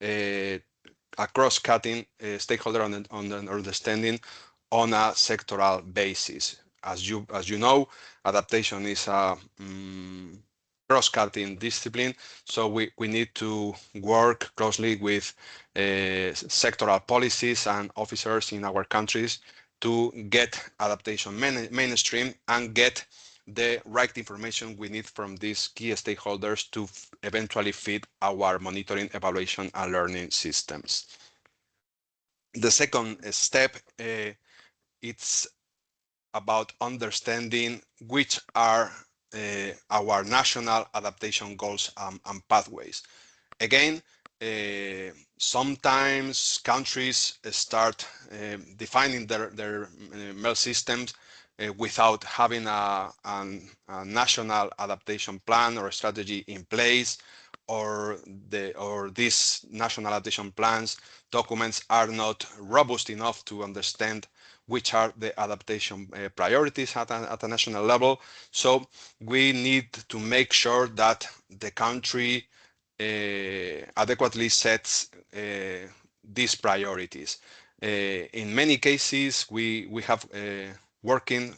a cross-cutting stakeholder on understanding on a sectoral basis. As you know, adaptation is a cross-cutting discipline, so we need to work closely with sectoral policies and officers in our countries to get adaptation mainstream and get the right information we need from these key stakeholders to eventually feed our monitoring, evaluation, and learning systems. The second step, it's about understanding which are our national adaptation goals and pathways. Again, sometimes countries start defining their mail systems without having a national adaptation plan or strategy in place, or these national adaptation plans documents are not robust enough to understand which are the adaptation priorities at a national level. So we need to make sure that the country adequately sets these priorities. In many cases, we have working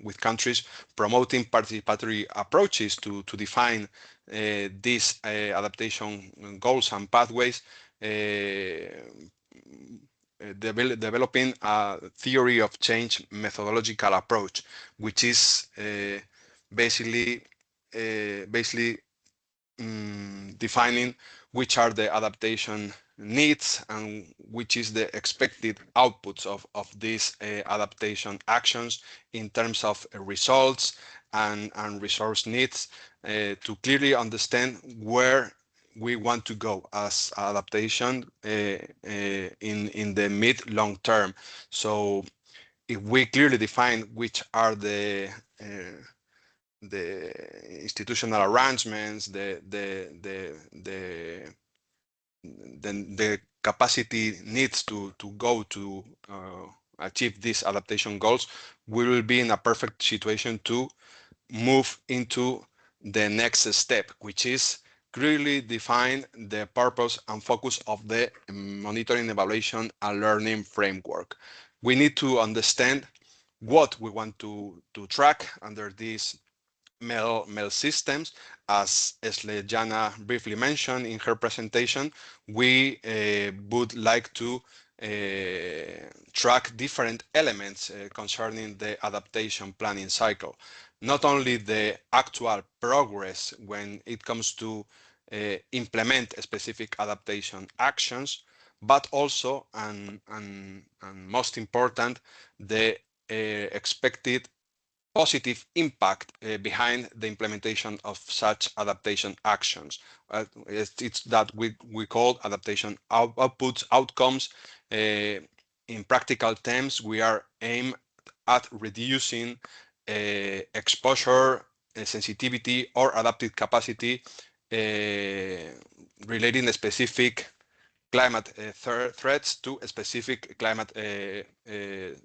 with countries promoting participatory approaches to define these adaptation goals and pathways, developing a theory of change methodological approach, which is basically defining which are the adaptation needs and which is the expected outputs of these adaptation actions in terms of results and resource needs, to clearly understand where we want to go as adaptation in the mid-long term. So if we clearly define which are the institutional arrangements, the capacity needs to go to achieve these adaptation goals, we will be in a perfect situation to move into the next step, which is clearly define the purpose and focus of the monitoring, evaluation, and learning framework. We need to understand what we want to track under these MEL systems. As Slejana briefly mentioned in her presentation, we would like to track different elements concerning the adaptation planning cycle. Not only the actual progress when it comes to implement specific adaptation actions, but also, and most important, the expected positive impact behind the implementation of such adaptation actions. It's that we call adaptation outputs, outcomes. In practical terms, we are aimed at reducing exposure, sensitivity, or adaptive capacity relating specific climate threats to specific climate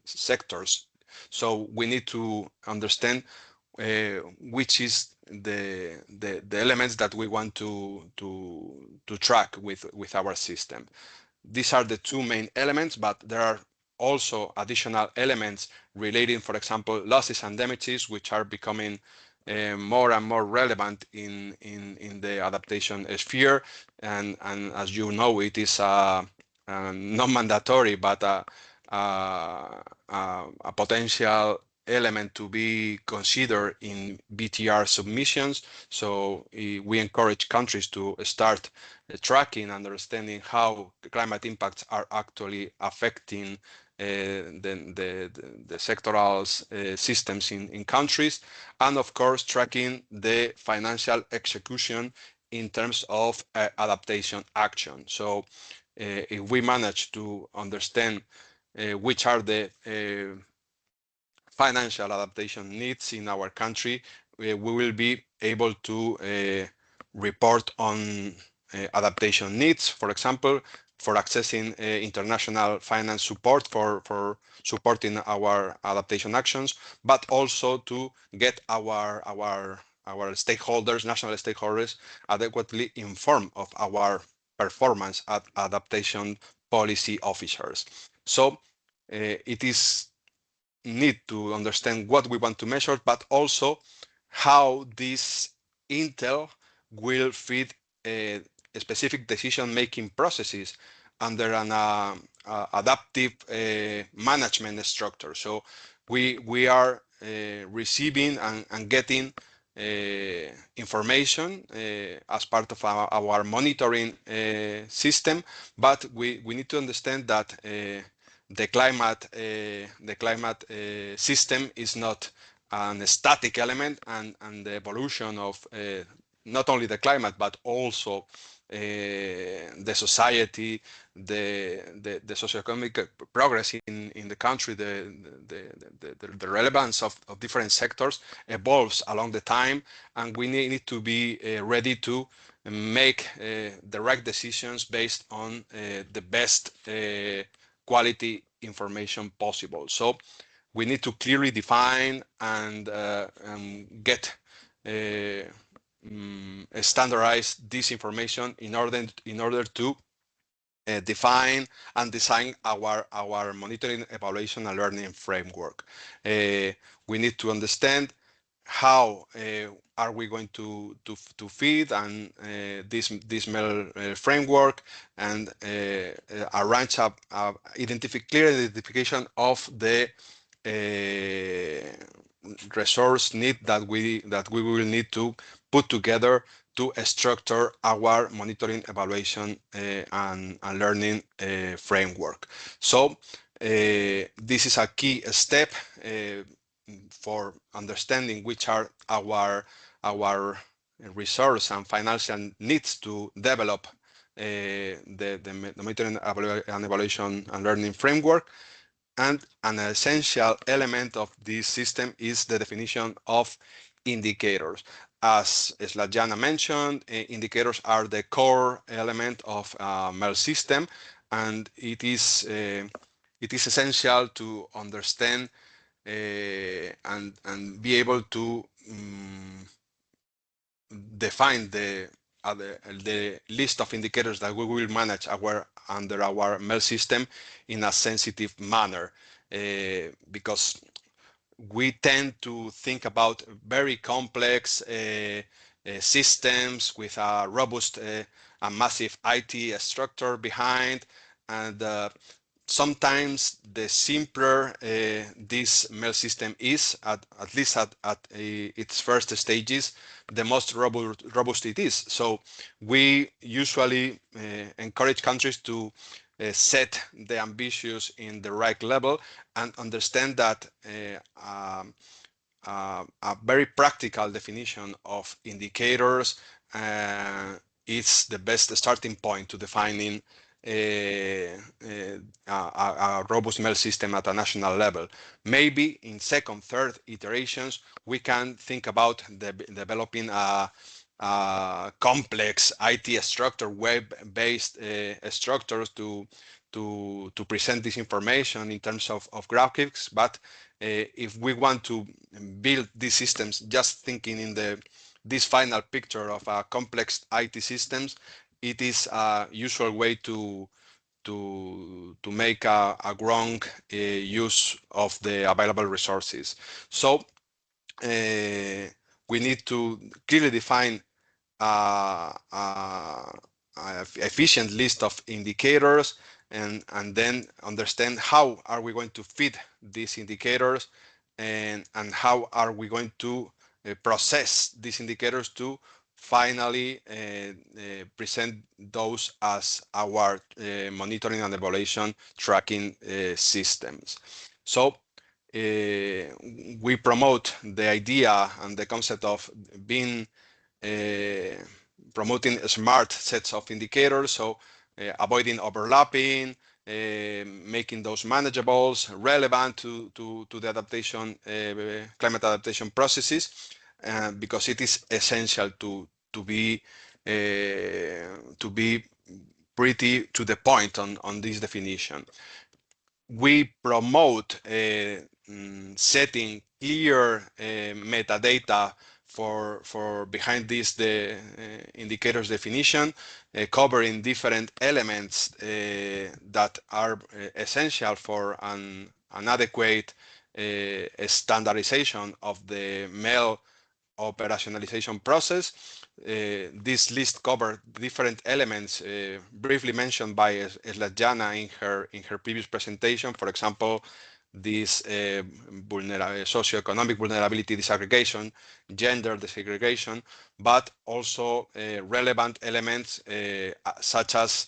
sectors. So we need to understand which is the elements that we want to track with our system. These are the two main elements, but there are also additional elements relating, for example, losses and damages, which are becoming more and more relevant in the adaptation sphere. And as you know, it is non-mandatory, but a potential element to be considered in BTR submissions. So we encourage countries to start tracking, understanding how climate impacts are actually affecting the sectoral systems in countries, and of course tracking the financial execution in terms of adaptation action. So if we manage to understand which are the financial adaptation needs in our country, we will be able to report on adaptation needs, for example, for accessing international finance support for supporting our adaptation actions, but also to get our stakeholders, national stakeholders, adequately informed of our performance as adaptation policy officers. So it is need to understand what we want to measure, but also how this intel will feed specific decision-making processes under an adaptive management structure. So we are receiving and getting information as part of our monitoring system, but we need to understand that the climate system is not a static element, and the evolution of not only the climate but also the society, the socioeconomic progress in the country, the relevance of different sectors evolves along the time, and we need to be ready to make the right decisions based on the best quality information possible. So we need to clearly define and get standardize this information in order to define and design our monitoring, evaluation, and learning framework. We need to understand how are we going to feed and this MEL framework, and arrange a clear identification of the resource need that we will need to put together to structure our monitoring, evaluation, and learning framework. So this is a key step for understanding which are our resource and financial needs to develop the monitoring and evaluation and learning framework. And an essential element of this system is the definition of indicators. As Slađana mentioned, indicators are the core element of a MEL system, and it is essential to understand and be able to define the list of indicators that we will manage under our MEL system in a sensitive manner, because we tend to think about very complex systems with a robust and massive IT structure behind, and sometimes the simpler this mail system is, at least at its first stages, the most robust it is. So we usually encourage countries to set the ambitious in the right level and understand that a very practical definition of indicators is the best starting point to defining a robust mail system at a national level. Maybe in second, third iterations, we can think about developing a complex IT structure, web-based structures to present this information in terms of graphics. But if we want to build these systems just thinking in this final picture of a complex IT systems, it is a usual way to make a wrong use of the available resources. So we need to clearly define a efficient list of indicators, and then understand how are we going to feed these indicators, and how are we going to process these indicators to finally present those as our monitoring and evaluation tracking systems. So we promote the idea and the concept of being promoting smart sets of indicators, so avoiding overlapping, making those manageables, relevant to the adaptation, climate adaptation processes, because it is essential to be pretty to the point on this definition. We promote setting clear metadata for behind this the indicators definition, covering different elements that are essential for an adequate standardization of the MEL operationalization process. This list covers different elements briefly mentioned by Slađana in her previous presentation. For example, this socioeconomic vulnerability disaggregation, gender disaggregation, but also relevant elements such as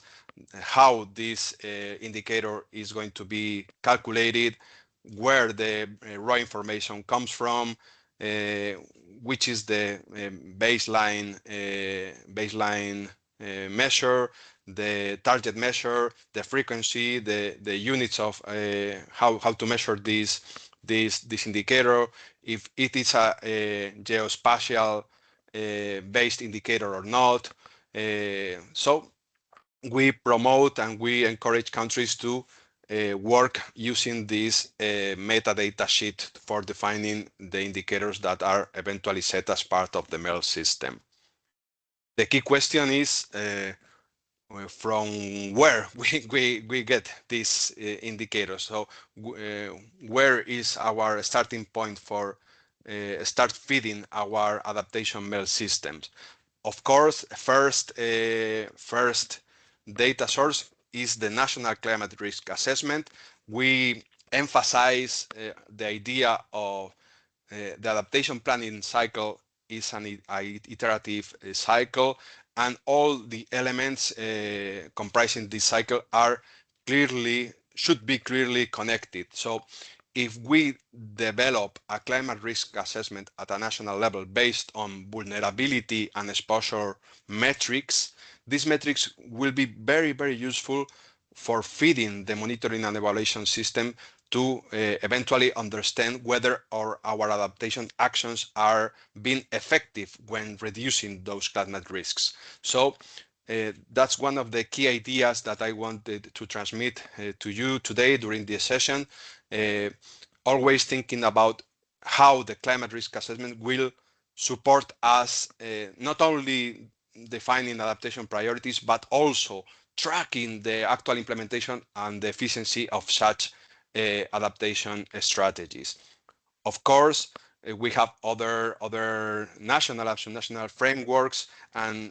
how this indicator is going to be calculated, where the raw information comes from, which is the baseline measure, the target measure, the frequency, the units of how to measure this indicator, if it is a geospatial based indicator or not. So we promote and we encourage countries to work using this metadata sheet for defining the indicators that are eventually set as part of the MEL system. The key question is from where we get these indicators. So where is our starting point for start feeding our adaptation MEL systems? Of course, first data source is the National Climate Risk Assessment. We emphasize the idea of the adaptation planning cycle is an iterative cycle, and all the elements comprising this cycle should be clearly connected. So if we develop a climate risk assessment at a national level based on vulnerability and exposure metrics, these metrics will be very, very useful for feeding the monitoring and evaluation system to eventually understand whether our adaptation actions are being effective when reducing those climate risks. So that's one of the key ideas that I wanted to transmit to you today during this session. Always thinking about how the climate risk assessment will support us not only defining adaptation priorities, but also tracking the actual implementation and the efficiency of such adaptation strategies. Of course, we have other national and subnational frameworks and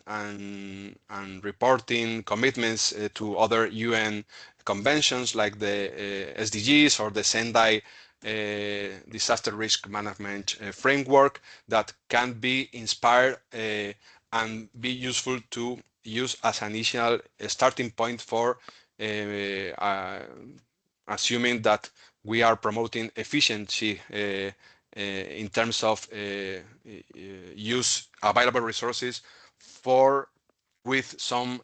reporting commitments to other UN conventions like the SDGs or the Sendai disaster risk management framework that can be inspired and be useful to use as an initial starting point for assuming that we are promoting efficiency in terms of use available resources for with some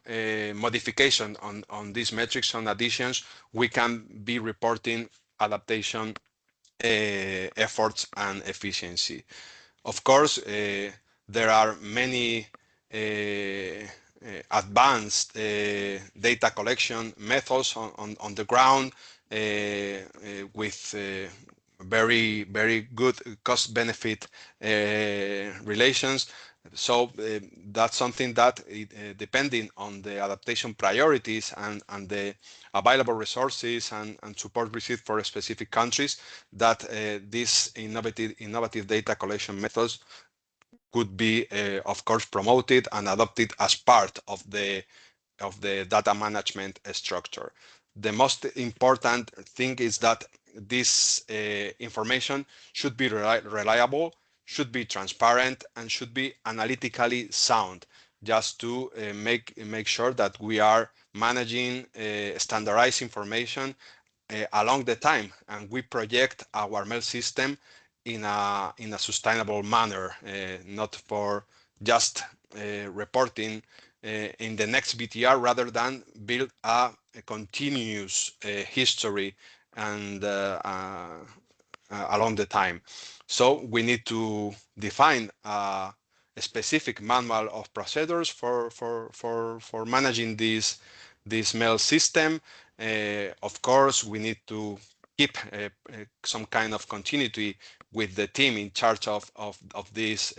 modification on these metrics, on additions, we can be reporting adaptation efforts and efficiency. Of course, there are many advanced data collection methods on the ground with very good cost-benefit relations. So that's something that, depending on the adaptation priorities and the available resources and support received for specific countries, that these innovative data collection methods could be, of course, promoted and adopted as part of the data management structure. The most important thing is that this information should be reliable, should be transparent, and should be analytically sound, just to make sure that we are managing standardized information along the time, and we project our mail system in a sustainable manner, not for just reporting in the next BTR, rather than build a continuous history and along the time. So we need to define a specific manual of procedures for managing this mail system. Of course, we need to keep some kind of continuity with the team in charge of this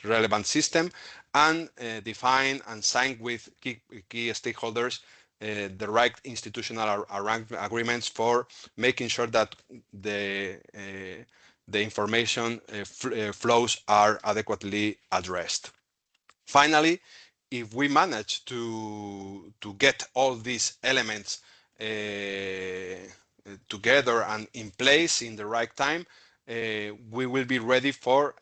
relevant system, and define and sign with key stakeholders the right institutional agreements for making sure that the information flows are adequately addressed. Finally, if we manage to get all these elements together and in place in the right time, we will be ready for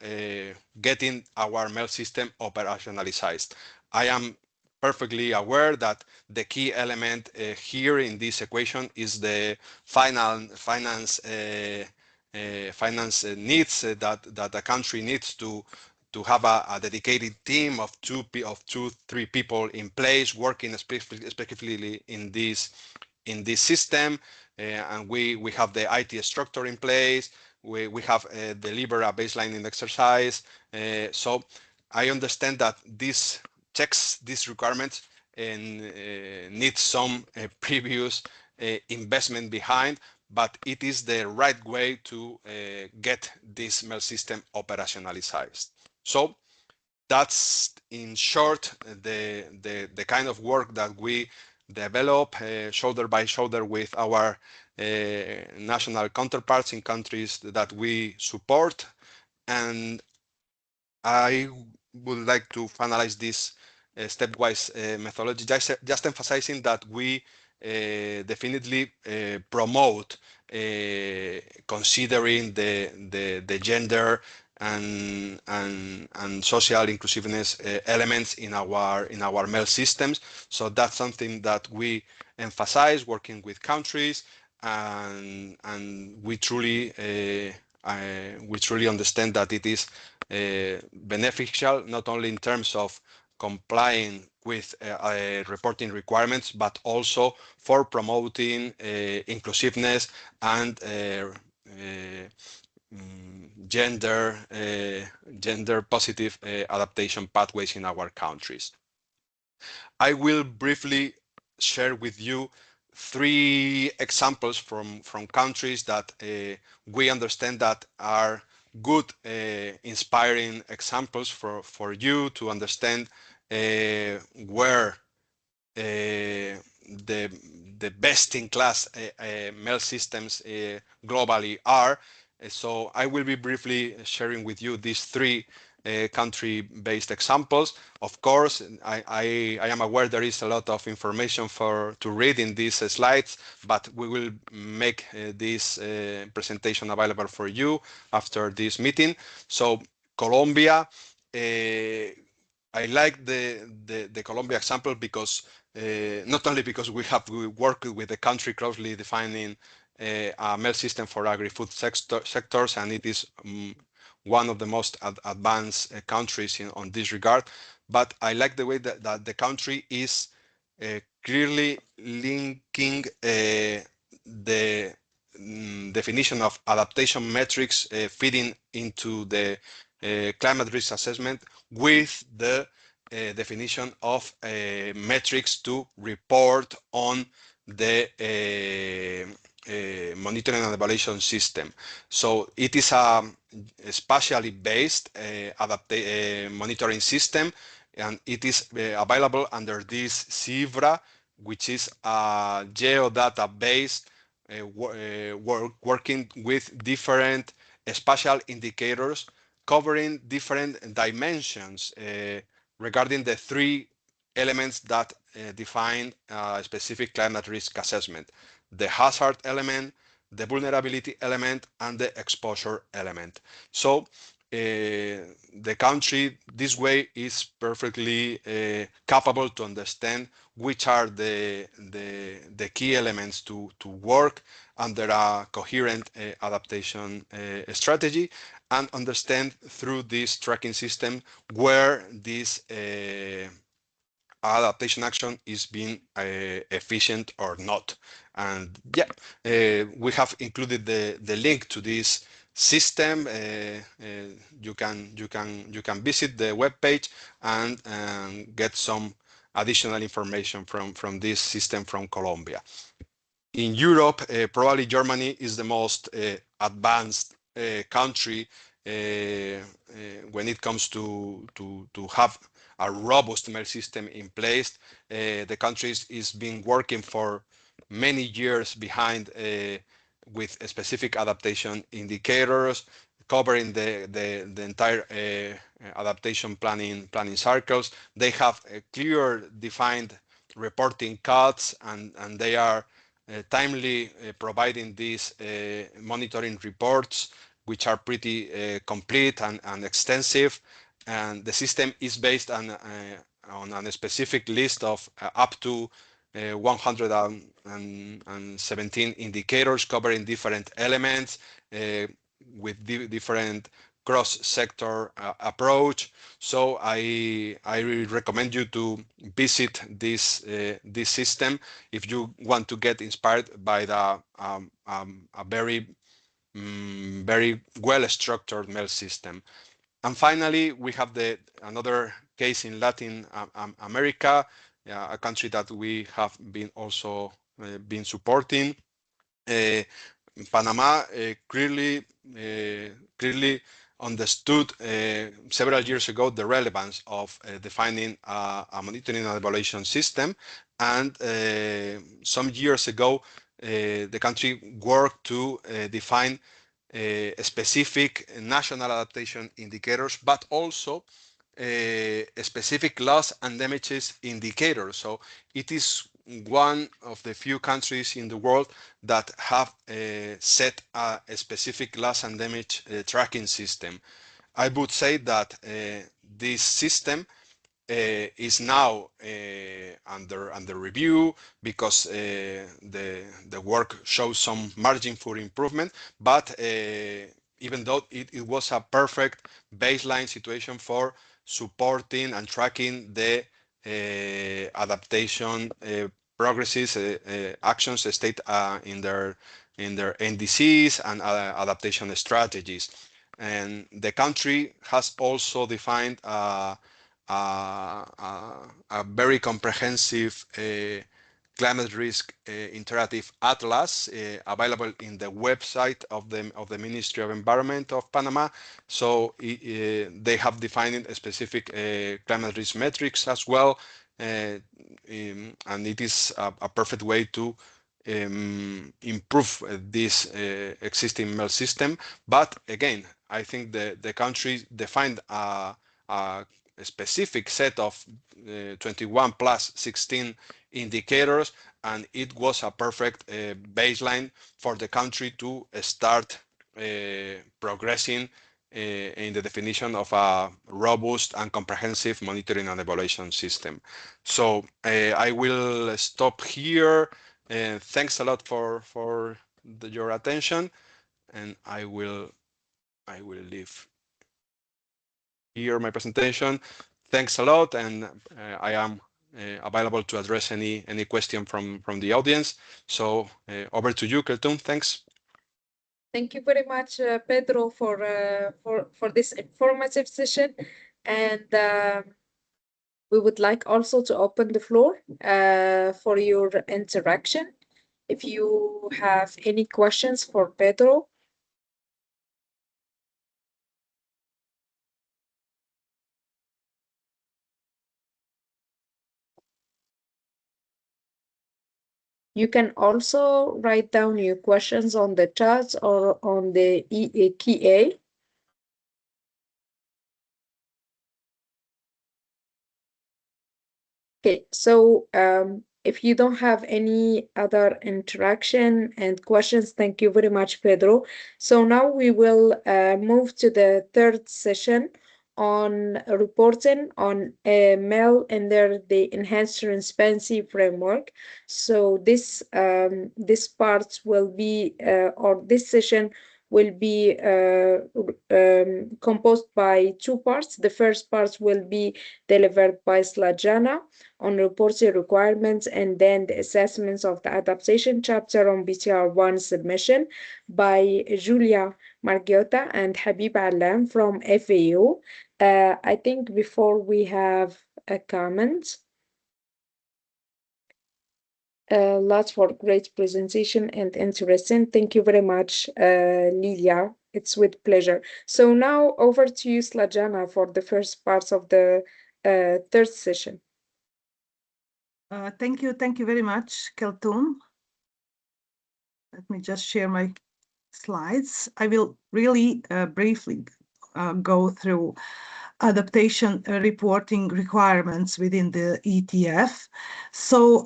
getting our mail system operationalized. I am perfectly aware that the key element here in this equation is the finance needs that a country needs to have a dedicated team of three people in place working specifically in this system, and we have the IT structure in place. We have delivered a baselining exercise. So I understand that this checks these requirements and needs some previous investment behind, but it is the right way to get this mail system operationalized. So that's in short the kind of work that we develop shoulder by shoulder with our national counterparts in countries that we support. And I would like to finalize this stepwise methodology, just emphasizing that we definitely promote considering the gender and social inclusiveness elements in our mail systems. So that's something that we emphasize working with countries, and we truly understand that it is beneficial, not only in terms of complying with reporting requirements, but also for promoting inclusiveness and gender positive adaptation pathways in our countries. I will briefly share with you 3 examples from countries that we understand that are good, inspiring examples for you to understand where the best in class mail systems globally are. So I will be briefly sharing with you these 3 country-based examples. Of course, I am aware there is a lot of information to read in these slides, but we will make this presentation available for you after this meeting. So Colombia, I like the Colombia example because not only because we worked with the country closely defining a mail system for agri-food sectors, and it is one of the most advanced countries on this regard. But I like the way that the country is clearly linking the definition of adaptation metrics feeding into the climate risk assessment with the definition of metrics to report on the monitoring and evaluation system. So it is a spatially based monitoring system, and it is available under this CIVRA, which is a geodata-based working with different spatial indicators covering different dimensions regarding the 3 elements that define a specific climate risk assessment: the hazard element, the vulnerability element, and the exposure element. So the country this way is perfectly capable to understand which are the key elements to work under a coherent adaptation strategy, and understand through this tracking system where this adaptation action is being efficient or not. And yeah, we have included the link to this system. You can visit the web page and get some additional information from this system from Colombia. In Europe, probably Germany is the most advanced country when it comes to have a robust mail system in place. The country is been working for many years behind with specific adaptation indicators, covering the entire adaptation planning cycles. They have a clear defined reporting cuts, and they are timely providing these monitoring reports, which are pretty complete and extensive. And the system is based on a specific list of up to 117 indicators covering different elements with different cross-sector approach. So I recommend you to visit this system if you want to get inspired by a very well structured mail system. And finally, we have another case in Latin America, a country that we have been also been supporting. Panama clearly understood several years ago the relevance of defining a monitoring and evaluation system, and some years ago the country worked to define specific national adaptation indicators, but also specific loss and damages indicators. So it is one of the few countries in the world that have set a specific loss and damage tracking system. I would say that this system is now under review because the work shows some margin for improvement, but even though it was a perfect baseline situation for supporting and tracking the adaptation progresses, actions state in their NDCs and adaptation strategies. And the country has also defined a very comprehensive climate risk interactive atlas available in the website of the Ministry of Environment of Panama. So they have defined specific climate risk metrics as well, and it is a perfect way to improve this existing MEL system. But again, I think the country defined a specific set of 21 plus 16 indicators, and it was a perfect baseline for the country to start progressing in the definition of a robust and comprehensive monitoring and evaluation system. So I will stop here. Thanks a lot for your attention, and I will leave here my presentation. Thanks a lot, and I am available to address any question from the audience. So over to you, Kelton. Thanks. Thank you very much, Pedro, for this informative session, and we would like also to open the floor for your interaction. If you have any questions for Pedro. You can also write down your questions on the chat or on the QA. Okay, so if you don't have any other interaction and questions, thank you very much, Pedro. So now we will move to the third session on reporting on MEL under the Enhanced Transparency Framework. So this part will be, or this session will be composed by two parts. The first part will be delivered by Slajana on reporting requirements, and then the assessments of the adaptation chapter on BTR1 submission by Julia Margiotta and Habib Alam from FAO. I think before we have a comment. Lots for great presentation and interesting. Thank you very much, Lilia. It's with pleasure. So now over to you, Slajana, for the first parts of the third session. Thank you very much, Kelton. Let me just share my slides. I will really briefly go through adaptation reporting requirements within the ETF. So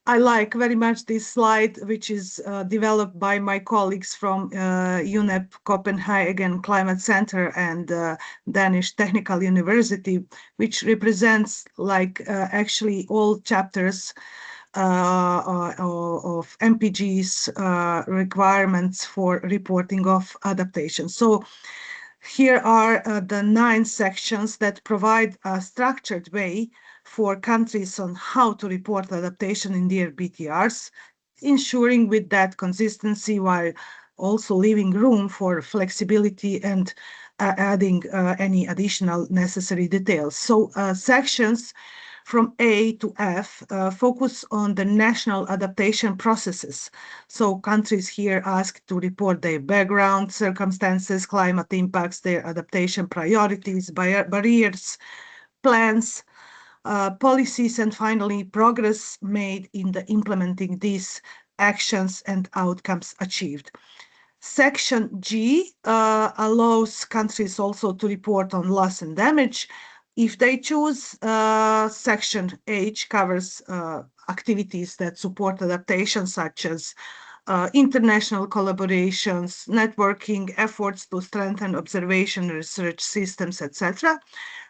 I like very much this slide, which is developed by my colleagues from UNEP Copenhagen Climate Center and Danish Technical University, which represents like actually all chapters of MPG's requirements for reporting of adaptation. So here are the 9 sections that provide a structured way for countries on how to report adaptation in their BTRs, ensuring with that consistency while also leaving room for flexibility and adding any additional necessary details. So sections from A to F focus on the national adaptation processes. So countries here asked to report their background, circumstances, climate impacts, their adaptation priorities, barriers, plans, policies, and finally progress made in the implementing these actions and outcomes achieved. Section G allows countries also to report on loss and damage if they choose. Section H covers activities that support adaptation, such as international collaborations, networking, efforts to strengthen observation research systems, etc.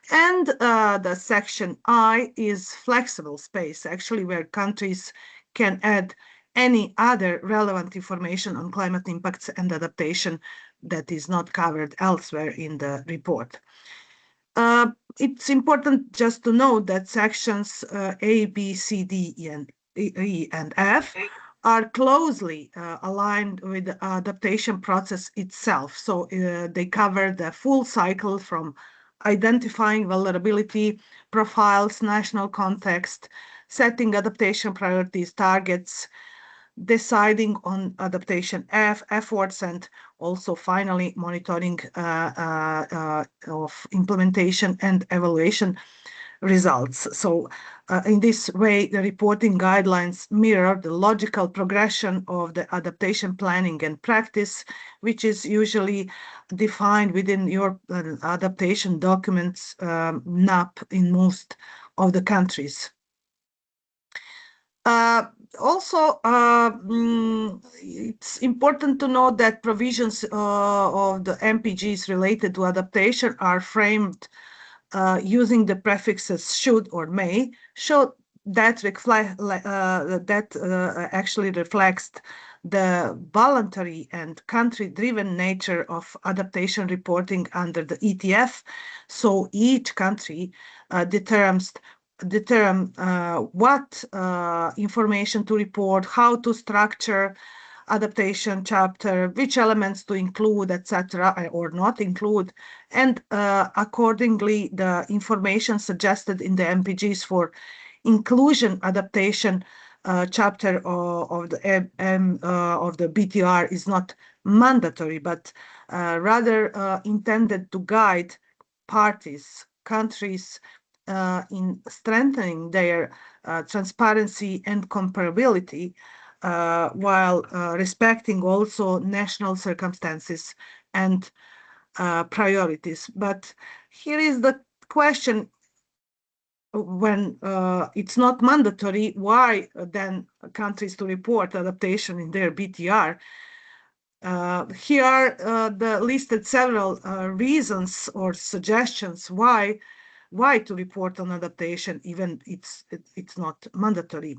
And the section I is flexible space, actually, where countries can add any other relevant information on climate impacts and adaptation that is not covered elsewhere in the report. It's important just to note that sections A, B, C, D, E, and F are closely aligned with the adaptation process itself. So they cover the full cycle from identifying vulnerability profiles, national context, setting adaptation priorities, targets, deciding on adaptation efforts, and also finally monitoring of implementation and evaluation results. So in this way, the reporting guidelines mirror the logical progression of the adaptation planning and practice, which is usually defined within your adaptation documents, NAP, in most of the countries. Also, it's important to note that provisions of the MPGs related to adaptation are framed using the prefixes should or may, show that actually reflects the voluntary and country-driven nature of adaptation reporting under the ETF. So each country determine what information to report, how to structure adaptation chapter, which elements to include, etc., or not include, and accordingly, the information suggested in the MPGs for inclusion adaptation chapter of the BTR is not mandatory, but rather intended to guide parties, countries, in strengthening their transparency and comparability, while respecting also national circumstances and priorities. But here is the question: when it's not mandatory, why then countries to report adaptation in their BTR? Here are the listed several reasons or suggestions why to report on adaptation, even it's not mandatory.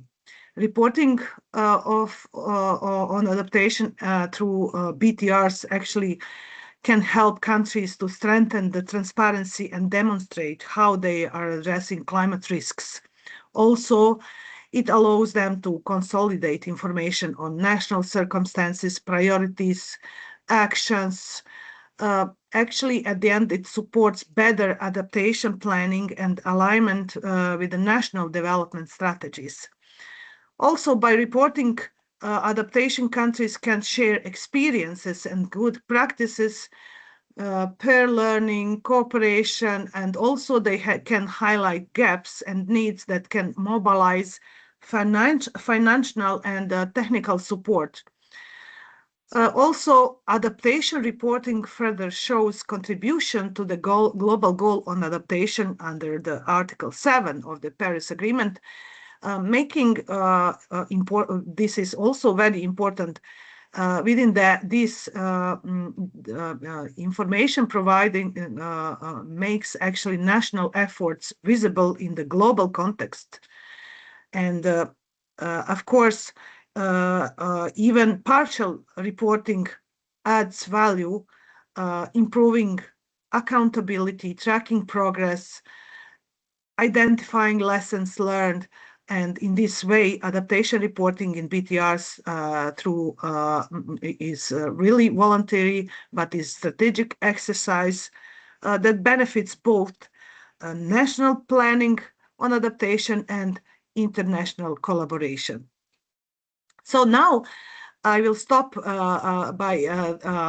Reporting on adaptation through BTRs actually can help countries to strengthen the transparency and demonstrate how they are addressing climate risks. Also, it allows them to consolidate information on national circumstances, priorities, actions. Actually, at the end, it supports better adaptation planning and alignment with the national development strategies. Also, by reporting adaptation, countries can share experiences and good practices, peer learning, cooperation, and also they can highlight gaps and needs that can mobilize financial and technical support. Also, adaptation reporting further shows contribution to the global goal on adaptation under the Article 7 of the Paris Agreement, making this is also very important within this information providing makes actually national efforts visible in the global context. And of course, even partial reporting adds value, improving accountability, tracking progress, identifying lessons learned, and in this way, adaptation reporting in BTRs is really voluntary, but is strategic exercise that benefits both national planning on adaptation and international collaboration. So now I will stop by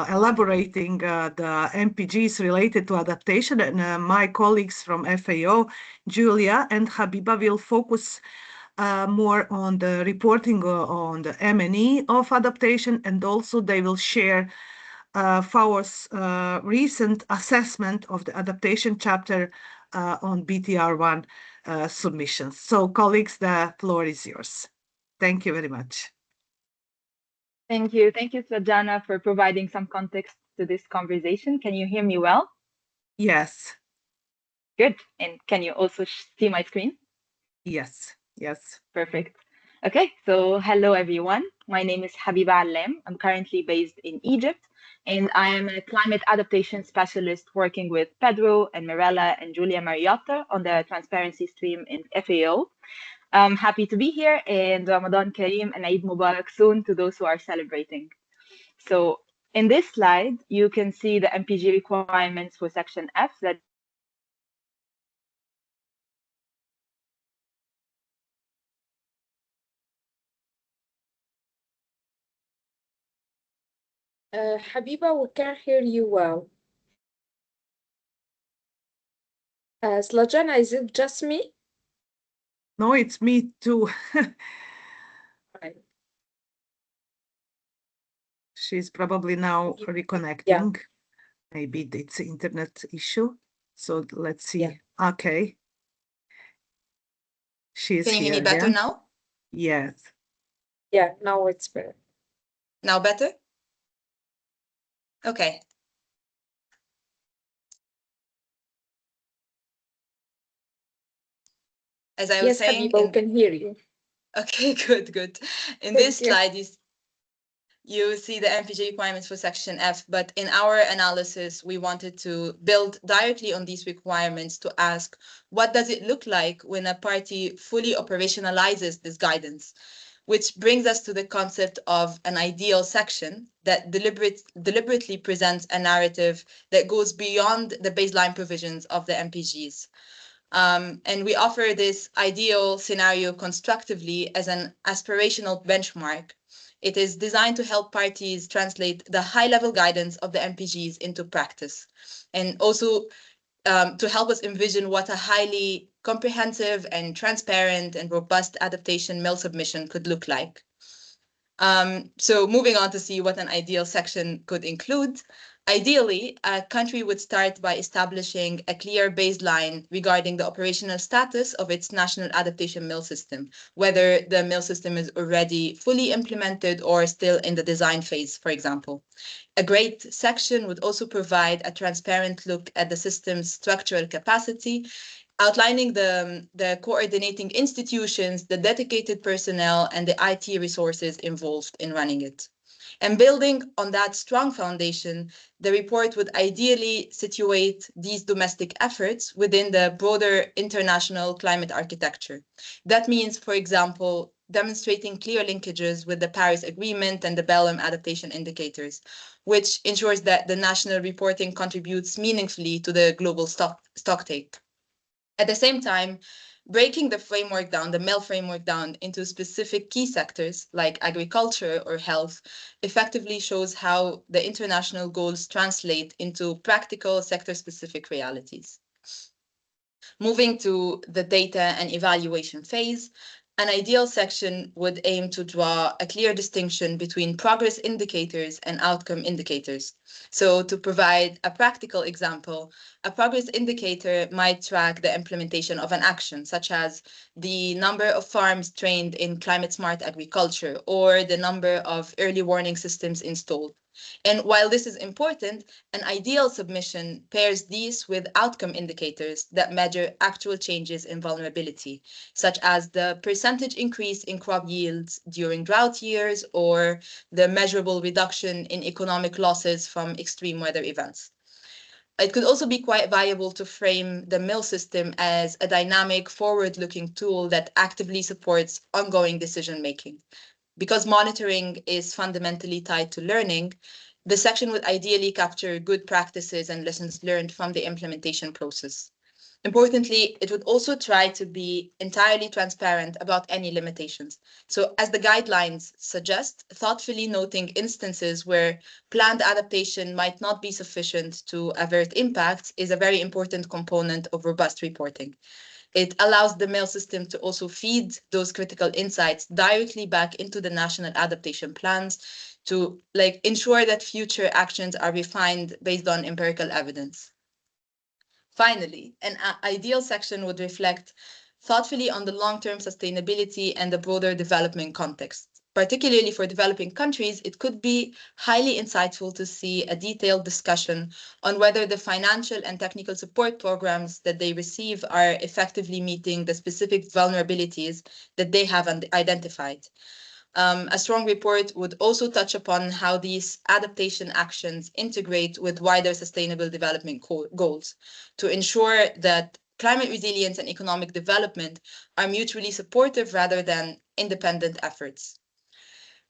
elaborating the MPGs related to adaptation, and my colleagues from FAO, Julia and Habiba, will focus more on the reporting on the M&E of adaptation, and also they will share FAO's recent assessment of the adaptation chapter on BTR1 submissions. So colleagues, the floor is yours. Thank you very much. Thank you. Thank you, Svetlana, for providing some context to this conversation. Can you hear me well? Yes. Good. And can you also see my screen? Yes. Yes. Perfect. Okay, so hello everyone. My name is Habiba Allem. I'm currently based in Egypt, and I am a climate adaptation specialist working with Pedro and Mirella and Julia Mariotta on the transparency stream in FAO. I'm happy to be here, and Ramadan Kareem and Eid Mubarak soon to those who are celebrating. So in this slide, you can see the MPG requirements for Section F that Habiba, we can't hear you well. Slajana, is it just me? No, it's me too. Right. She's probably now reconnecting. Maybe it's an internet issue. So let's see. Yeah. Okay. She's Can you hear here me better again. now? Yes. Yeah, now it's better. Now better? Okay. As I was Yes, saying, Habiba, we can hear you. okay, good. In Thank this you. slide, you see the MPG requirements for Section F, but in our analysis, we wanted to build directly on these requirements to ask, what does it look like when a party fully operationalizes this guidance? Which brings us to the concept of an ideal section that deliberately presents a narrative that goes beyond the baseline provisions of the MPGs. And we offer this ideal scenario constructively as an aspirational benchmark. It is designed to help parties translate the high-level guidance of the MPGs into practice, and also to help us envision what a highly comprehensive and transparent and robust adaptation MIL submission could look like. So moving on to see what an ideal section could include. Ideally, a country would start by establishing a clear baseline regarding the operational status of its national adaptation MIL system, whether the MIL system is already fully implemented or still in the design phase, for example. A great section would also provide a transparent look at the system's structural capacity, outlining the coordinating institutions, the dedicated personnel, and the IT resources involved in running it. And building on that strong foundation, the report would ideally situate these domestic efforts within the broader international climate architecture. That means, for example, demonstrating clear linkages with the Paris Agreement and the Belém adaptation indicators, which ensures that the national reporting contributes meaningfully to the global stocktake. At the same time, breaking the framework down, the MEL framework down into specific key sectors like agriculture or health, effectively shows how the international goals translate into practical sector-specific realities. Moving to the data and evaluation phase, an ideal section would aim to draw a clear distinction between progress indicators and outcome indicators. So to provide a practical example, a progress indicator might track the implementation of an action, such as the number of farms trained in climate-smart agriculture or the number of early warning systems installed. And while this is important, an ideal submission pairs these with outcome indicators that measure actual changes in vulnerability, such as the percentage increase in crop yields during drought years or the measurable reduction in economic losses from extreme weather events. It could also be quite valuable to frame the MIL system as a dynamic, forward-looking tool that actively supports ongoing decision-making. Because monitoring is fundamentally tied to learning, the section would ideally capture good practices and lessons learned from the implementation process. Importantly, it would also try to be entirely transparent about any limitations. So as the guidelines suggest, thoughtfully noting instances where planned adaptation might not be sufficient to avert impacts is a very important component of robust reporting. It allows the MIL system to also feed those critical insights directly back into the national adaptation plans to ensure that future actions are refined based on empirical evidence. Finally, an ideal section would reflect thoughtfully on the long-term sustainability and the broader development context. Particularly for developing countries, it could be highly insightful to see a detailed discussion on whether the financial and technical support programs that they receive are effectively meeting the specific vulnerabilities that they have identified. A strong report would also touch upon how these adaptation actions integrate with wider sustainable development goals to ensure that climate resilience and economic development are mutually supportive rather than independent efforts.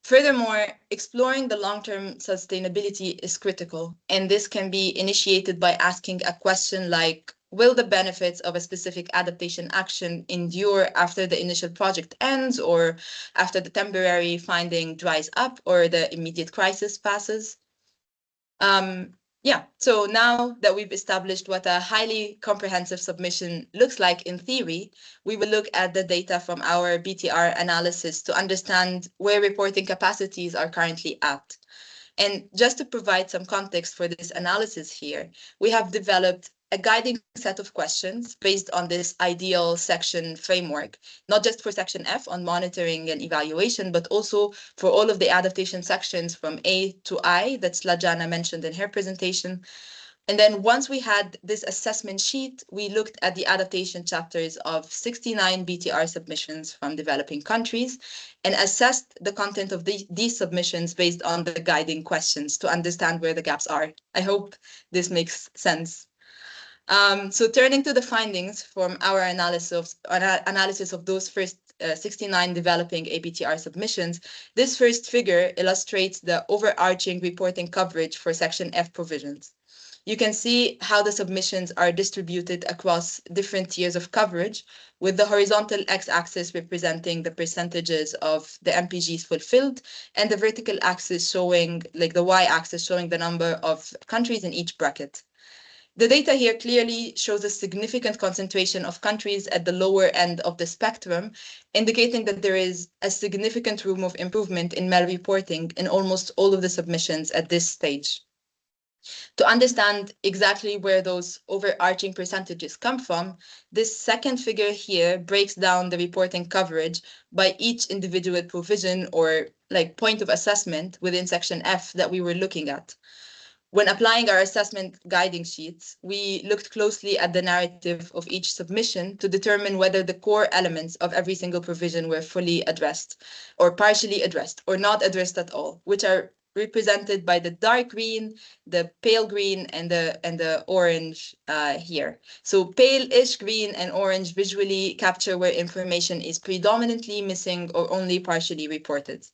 Furthermore, exploring the long-term sustainability is critical, and this can be initiated by asking a question like, will the benefits of a specific adaptation action endure after the initial project ends or after the temporary finding dries up or the immediate crisis passes? Yeah, so now that we've established what a highly comprehensive submission looks like in theory, we will look at the data from our BTR analysis to understand where reporting capacities are currently at. And just to provide some context for this analysis here, we have developed a guiding set of questions based on this ideal section framework, not just for section F on monitoring and evaluation, but also for all of the adaptation sections from A to I that Slajana mentioned in her presentation. And then once we had this assessment sheet, we looked at the adaptation chapters of 69 BTR submissions from developing countries and assessed the content of these submissions based on the guiding questions to understand where the gaps are. I hope this makes sense. So turning to the findings from our analysis of those first 69 developing ABTR submissions, this first figure illustrates the overarching reporting coverage for Section F provisions. You can see how the submissions are distributed across different tiers of coverage, with the horizontal x-axis representing the percentages of the MPGs fulfilled, and the vertical axis showing, like the y-axis showing the number of countries in each bracket. The data here clearly shows a significant concentration of countries at the lower end of the spectrum, indicating that there is a significant room of improvement in MEL reporting in almost all of the submissions at this stage. To understand exactly where those overarching percentages come from, this second figure here breaks down the reporting coverage by each individual provision or like point of assessment within Section F that we were looking at. When applying our assessment guiding sheets, we looked closely at the narrative of each submission to determine whether the core elements of every single provision were fully addressed or partially addressed or not addressed at all, which are represented by the dark green, the pale green, and the orange here. So pale-ish green and orange visually capture where information is predominantly missing or only partially reported.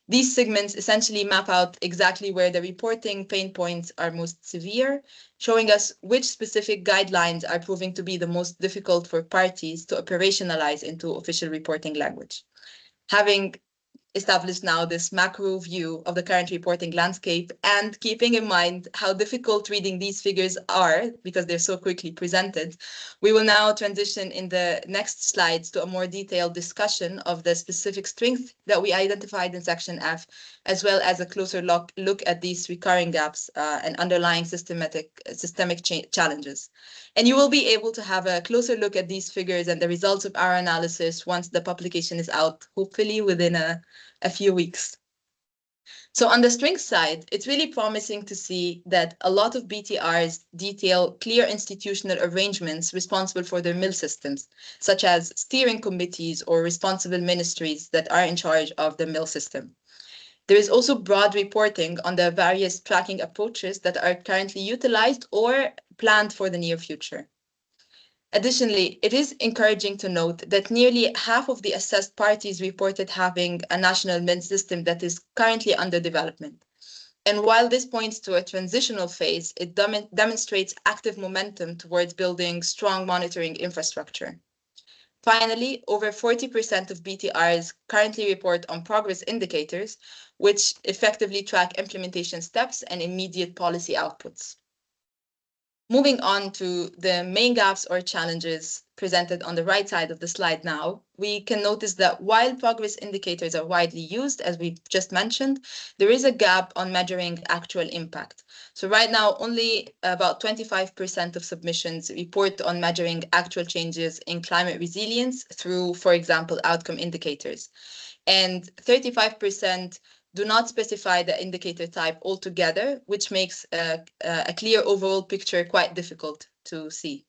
These segments essentially map out exactly where the reporting pain points are most severe, showing us which specific guidelines are proving to be the most difficult for parties to operationalize into official reporting language. Having established now this macro view of the current reporting landscape and keeping in mind how difficult reading these figures are because they're so quickly presented, we will now transition in the next slides to a more detailed discussion of the specific strengths that we identified in Section F, as well as a closer look at these recurring gaps and underlying systemic challenges. And you will be able to have a closer look at these figures and the results of our analysis once the publication is out, hopefully within a few weeks. So on the strength side, it's really promising to see that a lot of BTRs detail clear institutional arrangements responsible for their mill systems, such as steering committees or responsible ministries that are in charge of the mill system. There is also broad reporting on the various tracking approaches that are currently utilized or planned for the near future. Additionally, it is encouraging to note that nearly half of the assessed parties reported having a national mill system that is currently under development. And while this points to a transitional phase, it demonstrates active momentum towards building strong monitoring infrastructure. Finally, over 40% of BTRs currently report on progress indicators, which effectively track implementation steps and immediate policy outputs. Moving on to the main gaps or challenges presented on the right side of the slide now, we can notice that while progress indicators are widely used, as we just mentioned, there is a gap on measuring actual impact. So right now, only about 25% of submissions report on measuring actual changes in climate resilience through, for example, outcome indicators. And 35% do not specify the indicator type altogether, which makes a clear overall picture quite difficult to see.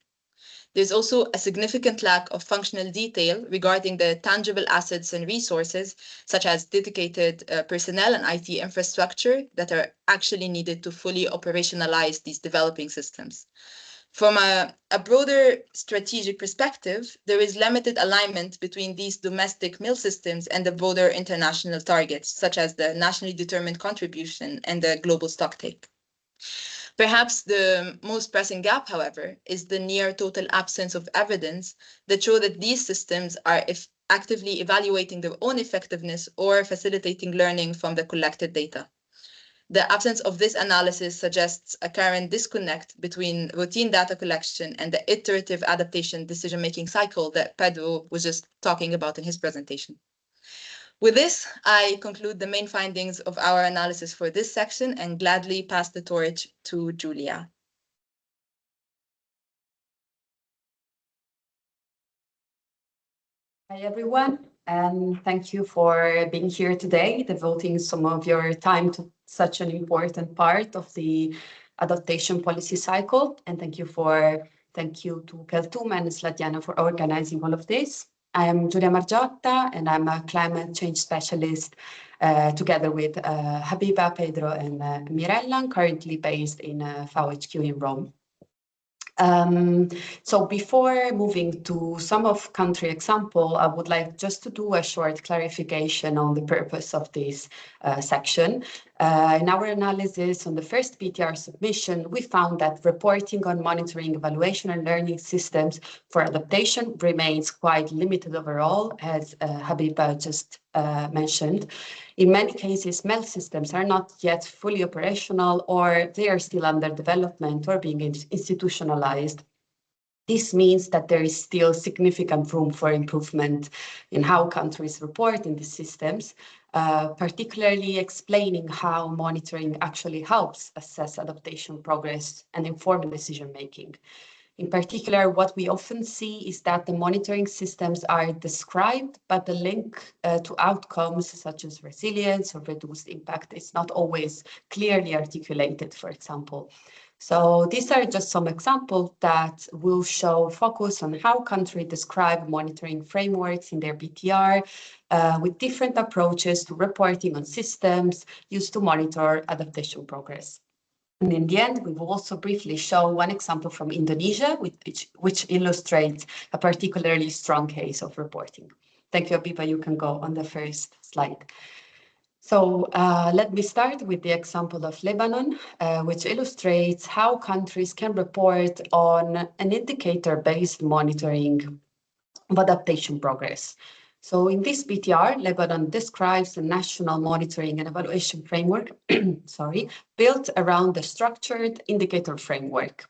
There's also a significant lack of functional detail regarding the tangible assets and resources, such as dedicated personnel and IT infrastructure that are actually needed to fully operationalize these developing systems. From a broader strategic perspective, there is limited alignment between these domestic mill systems and the broader international targets, such as the nationally determined contribution and the global stocktake. Perhaps the most pressing gap, however, is the near total absence of evidence that show that these systems are actively evaluating their own effectiveness or facilitating learning from the collected data. The absence of this analysis suggests a current disconnect between routine data collection and the iterative adaptation decision-making cycle that Pedro was just talking about in his presentation. With this, I conclude the main findings of our analysis for this section and gladly pass the torch to Julia. Hi, everyone, and thank you for being here today, devoting some of your time to such an important part of the adaptation policy cycle. And thank you to Keltum and Slatiana for organizing all of this. I'm Giulia Margiotta, and I'm a climate change specialist together with Habiba, Pedro, and Mirella, currently based in VHQ in Rome. So before moving to some of country example, I would like just to do a short clarification on the purpose of this section. In our analysis on the first PTR submission, we found that reporting on monitoring, evaluation, and learning systems for adaptation remains quite limited overall, as Habiba just mentioned. In many cases, MEL systems are not yet fully operational, or they are still under development or being institutionalized. This means that there is still significant room for improvement in how countries report in these systems, particularly explaining how monitoring actually helps assess adaptation progress and inform decision-making. In particular, what we often see is that the monitoring systems are described, but the link to outcomes such as resilience or reduced impact is not always clearly articulated, for example. So these are just some examples that will show focus on how countries describe monitoring frameworks in their BTR with different approaches to reporting on systems used to monitor adaptation progress. And in the end, we will also briefly show one example from Indonesia, which illustrates a particularly strong case of reporting. Thank you, Abiba. You can go on the first slide. So let me start with the example of Lebanon, which illustrates how countries can report on an indicator-based monitoring of adaptation progress. So in this BTR, Lebanon describes a national monitoring and evaluation framework, built around the structured indicator framework.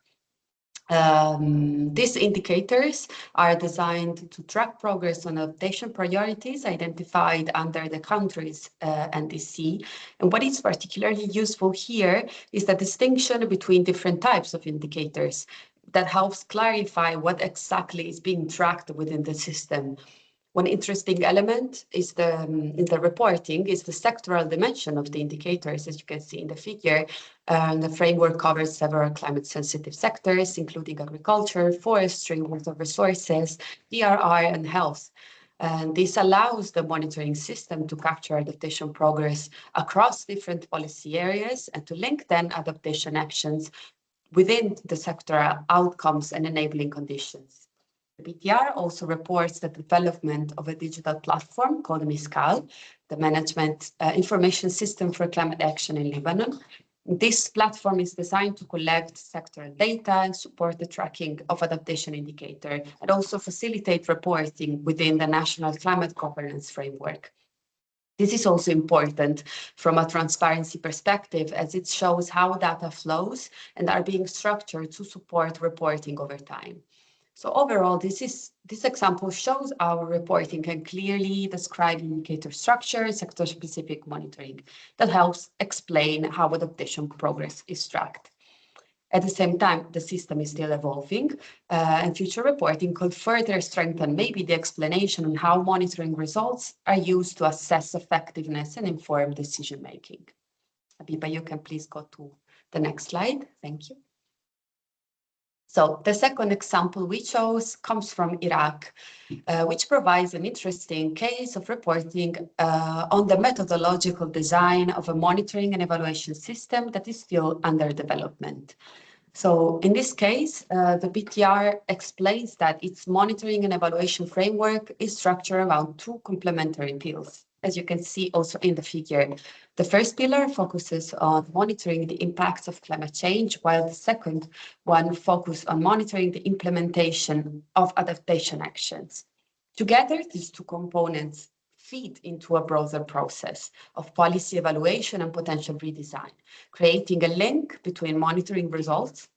These indicators are designed to track progress on adaptation priorities identified under the country's NDC. And what is particularly useful here is the distinction between different types of indicators that helps clarify what exactly is being tracked within the system. One interesting element is in the reporting is the sectoral dimension of the indicators, as you can see in the figure. The framework covers several climate-sensitive sectors, including agriculture, forestry, water resources, DRR, and health. And this allows the monitoring system to capture adaptation progress across different policy areas and to link then adaptation actions within the sectoral outcomes and enabling conditions. The BTR also reports the development of a digital platform called MISCAL, the Management Information System for Climate Action in Lebanon. This platform is designed to collect sectoral data and support the tracking of adaptation indicator and also facilitate reporting within the National Climate Coherence Framework. This is also important from a transparency perspective, as it shows how data flows and are being structured to support reporting over time. So overall, this example shows our reporting can clearly describe indicator structure, sector-specific monitoring that helps explain how adaptation progress is tracked. At the same time, the system is still evolving, and future reporting could further strengthen maybe the explanation on how monitoring results are used to assess effectiveness and inform decision-making. Habiba, you can please go to the next slide. Thank you. So the second example we chose comes from Iraq, which provides an interesting case of reporting on the methodological design of a monitoring and evaluation system that is still under development. So in this case, the BTR explains that its monitoring and evaluation framework is structured around two complementary pillars. As you can see also in the figure, the first pillar focuses on monitoring the impacts of climate change, while the second one focuses on monitoring the implementation of adaptation actions. Together, these two components feed into a broader process of policy evaluation and potential redesign, creating a link between monitoring results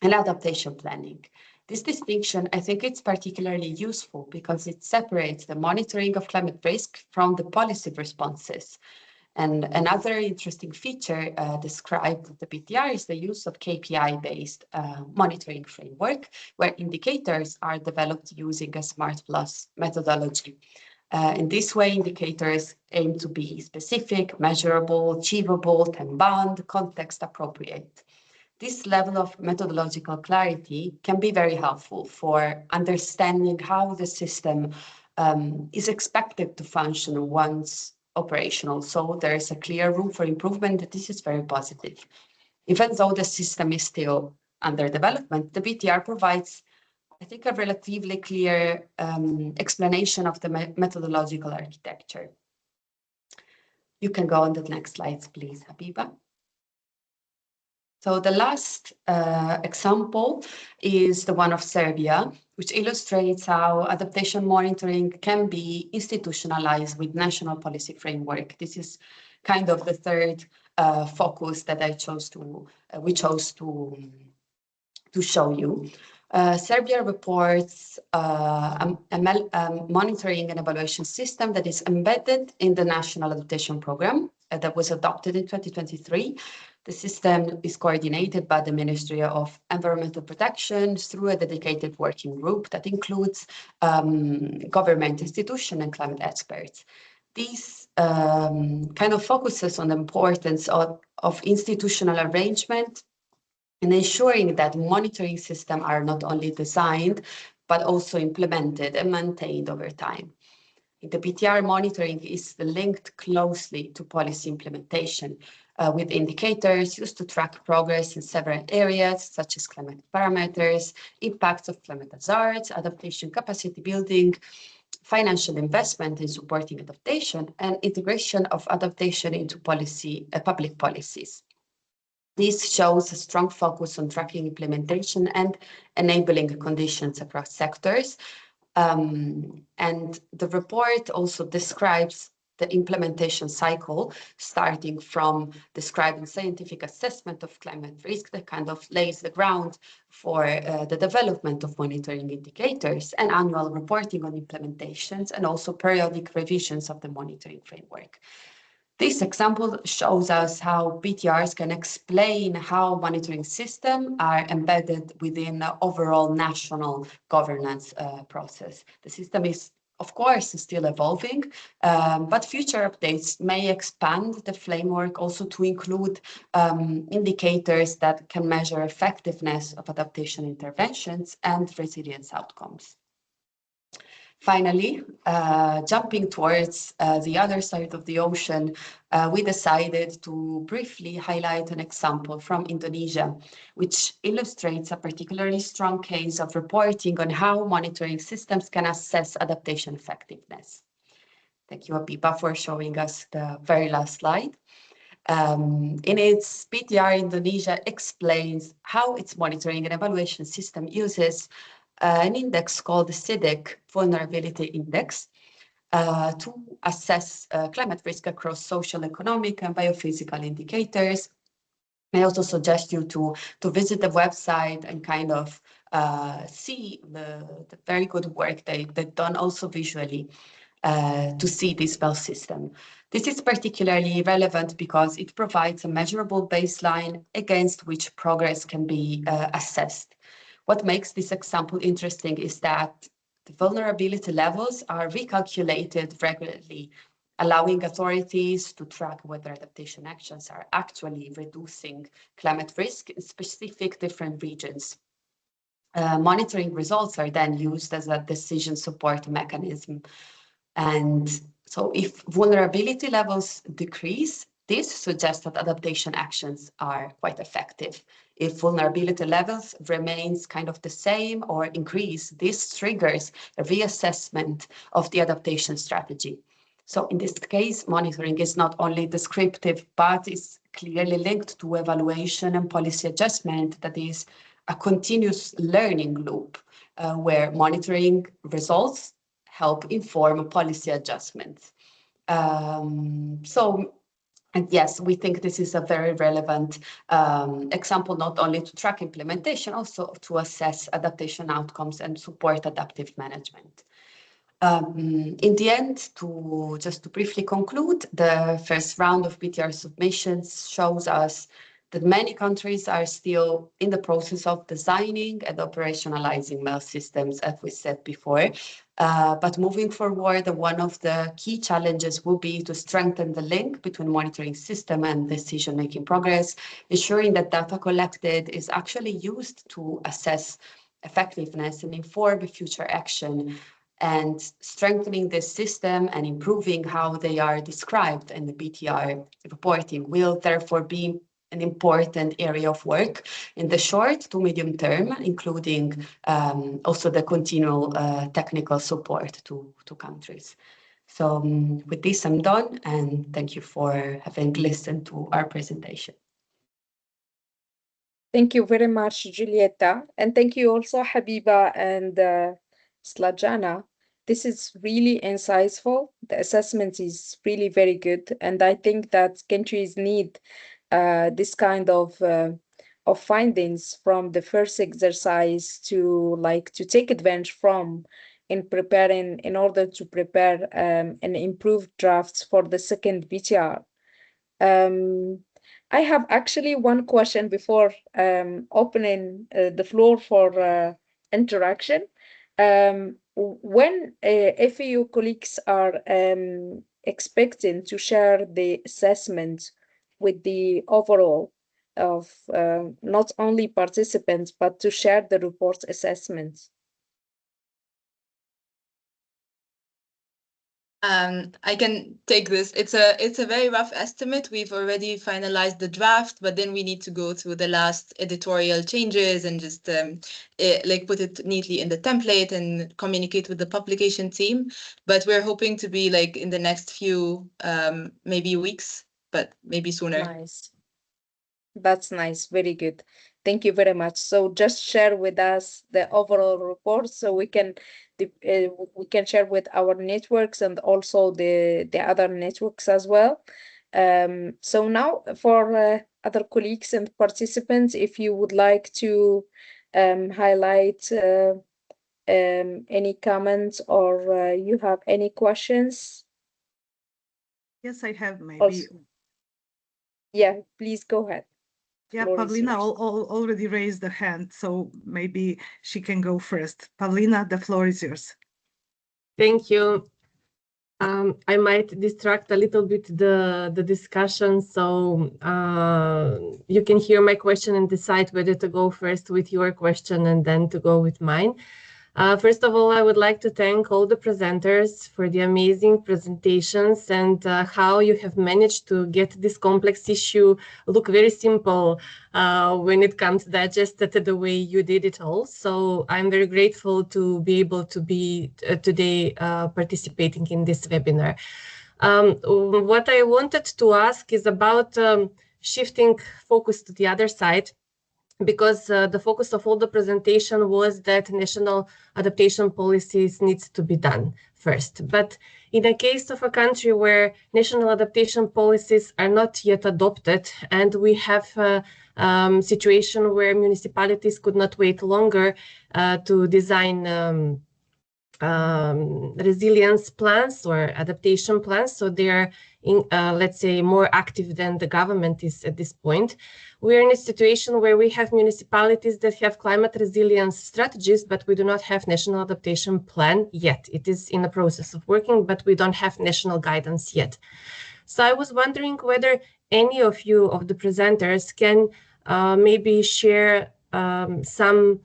and adaptation planning. This distinction, I think it's particularly useful because it separates the monitoring of climate risk from the policy responses. And another interesting feature described in the BTR is the use of KPI-based monitoring framework, where indicators are developed using a SMART Plus methodology. In this way, indicators aim to be specific, measurable, achievable, time-bound, context-appropriate. This level of methodological clarity can be very helpful for understanding how the system is expected to function once operational. So there is a clear room for improvement. This is very positive. Even though the system is still under development, the BTR provides, I think, a relatively clear explanation of the methodological architecture. You can go on the next slides, please, Habiba. So the last example is the one of Serbia, which illustrates how adaptation monitoring can be institutionalized with national policy framework. This is kind of the third focus that we chose to show you. Serbia reports a monitoring and evaluation system that is embedded in the National Adaptation Program that was adopted in 2023. The system is coordinated by the Ministry of Environmental Protection through a dedicated working group that includes government institutions and climate experts. This kind of focuses on the importance of institutional arrangement and ensuring that monitoring systems are not only designed, but also implemented and maintained over time. The BTR monitoring is linked closely to policy implementation with indicators used to track progress in several areas, such as climate parameters, impacts of climate hazards, adaptation capacity building, financial investment in supporting adaptation, and integration of adaptation into public policies. This shows a strong focus on tracking implementation and enabling conditions across sectors. And the report also describes the implementation cycle, starting from describing scientific assessment of climate risk that kind of lays the ground for the development of monitoring indicators and annual reporting on implementations and also periodic revisions of the monitoring framework. This example shows us how BTRs can explain how monitoring systems are embedded within the overall national governance process. The system is, of course, still evolving, but future updates may expand the framework also to include indicators that can measure effectiveness of adaptation interventions and resilience outcomes. Finally, jumping towards the other side of the ocean, we decided to briefly highlight an example from Indonesia, which illustrates a particularly strong case of reporting on how monitoring systems can assess adaptation effectiveness. Thank you, Apipa, for showing us the very last slide. In its BTR, Indonesia explains how its monitoring and evaluation system uses an index called the SIDC Vulnerability Index to assess climate risk across social, economic, and biophysical indicators. I also suggest you to visit the website and kind of see the very good work they've done also visually to see this well system. This is particularly relevant because it provides a measurable baseline against which progress can be assessed. What makes this example interesting is that the vulnerability levels are recalculated regularly, allowing authorities to track whether adaptation actions are actually reducing climate risk in specific different regions. monitoring results are then used as a decision support mechanism. And so if vulnerability levels decrease, this suggests that adaptation actions are quite effective. If vulnerability levels remains kind of the same or increase, this triggers a reassessment of the adaptation strategy. So in this case, monitoring is not only descriptive, but is clearly linked to evaluation and policy adjustment. That is a continuous learning loop where monitoring results help inform policy adjustments. And yes, we think this is a very relevant example, not only to track implementation, also to assess adaptation outcomes and support adaptive management. In the end, just to briefly conclude, the first round of BTR submissions shows us that many countries are still in the process of designing and operationalizing MEL systems, as we said before. But moving forward, one of the key challenges will be to strengthen the link between monitoring system and decision-making progress, ensuring that data collected is actually used to assess effectiveness and inform future action, and strengthening this system and improving how they are described in the BTR reporting will therefore be an important area of work in the short to medium term, including also the continual technical support to countries. So with this, I'm done, and thank you for having listened to our presentation. Thank you very much, Giulietta. And thank you also, Habiba and Slajana. This is really insightful. The assessment is really very good. And I think that countries need this kind of findings from the first exercise to take advantage from in order to prepare and improve drafts for the second BTR. I have actually one question before opening the floor for interaction. When FAO colleagues are expecting to share the assessment with the overall of not only participants, but to share the report assessments? I can take this. It's a very rough estimate. We've already finalized the draft, but then we need to go through the last editorial changes and just put it neatly in the template and communicate with the publication team. But we're hoping to be in the next few maybe weeks, but maybe sooner. Nice. That's nice. Very good. Thank you very much. So just share with us the overall report so we can share with our networks and also the other networks as well. So now for other colleagues and participants, if you would like to highlight any comments or you have any questions. Yes, I have maybe. Also, yeah, please go ahead. Yeah, Pavlina already raised the hand, so maybe she can go first. Pavlina, the floor is yours. Thank you. I might distract a little bit the discussion, so you can hear my question and decide whether to go first with your question and then to go with mine. First of all, I would like to thank all the presenters for the amazing presentations and how you have managed to get this complex issue look very simple when it comes digested the way you did it all. So I'm very grateful to be able to be today participating in this webinar. What I wanted to ask is about shifting focus to the other side, because the focus of all the presentation was that national adaptation policies needs to be done first. But in the case of a country where national adaptation policies are not yet adopted, and we have a situation where municipalities could not wait longer to design resilience plans or adaptation plans, so they are let's say more active than the government is at this point. We are in a situation where we have municipalities that have climate resilience strategies, but we do not have national adaptation plan yet. It is in the process of working, but we don't have national guidance yet. So I was wondering whether any of you, of the presenters, can maybe share some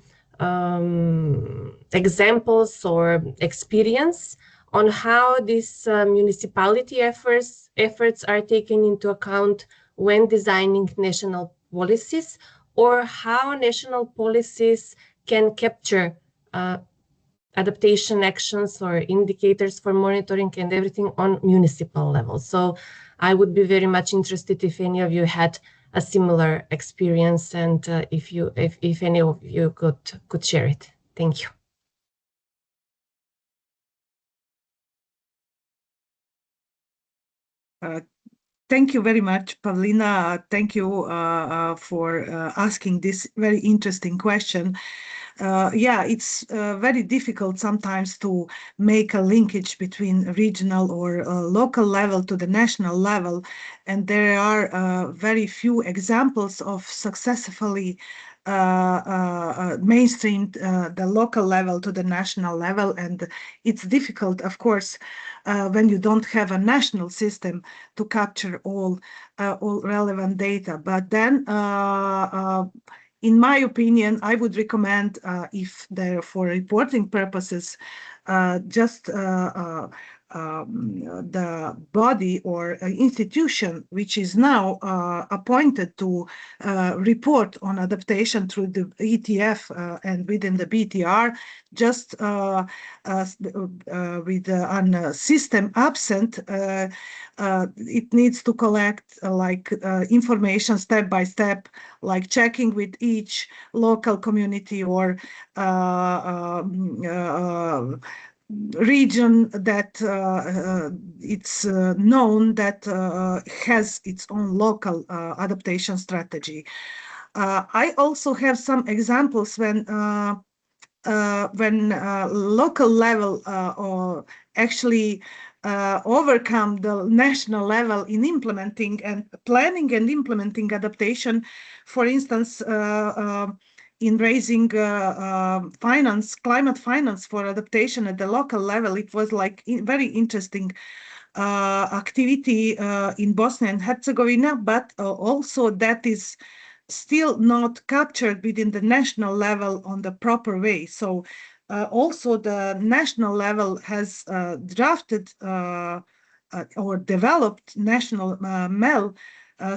examples or experience on how these municipality efforts are taken into account when designing national policies, or how national policies can capture adaptation actions or indicators for monitoring and everything on municipal level. So I would be very much interested if any of you had a similar experience, and if any of you could share it. Thank you. Thank you very much, Pavlina. Thank you for asking this very interesting question. Yeah, it's very difficult sometimes to make a linkage between regional or local level to the national level, and there are very few examples of successfully mainstreamed the local level to the national level, and it's difficult, of course, when you don't have a national system to capture all relevant data. But then in my opinion, I would recommend, if they're for reporting purposes, just the body or institution which is now appointed to report on adaptation through the ETF and within the BTR, just with a system absent, it needs to collect information step by step, like checking with each local community or region that it's known that has its own local adaptation strategy. I also have some examples when local level actually overcome the national level in implementing and planning and implementing adaptation. For instance, in raising climate finance for adaptation at the local level, it was like very interesting activity in Bosnia and Herzegovina, but also that is still not captured within the national level on the proper way. So also the national level has drafted or developed national MEL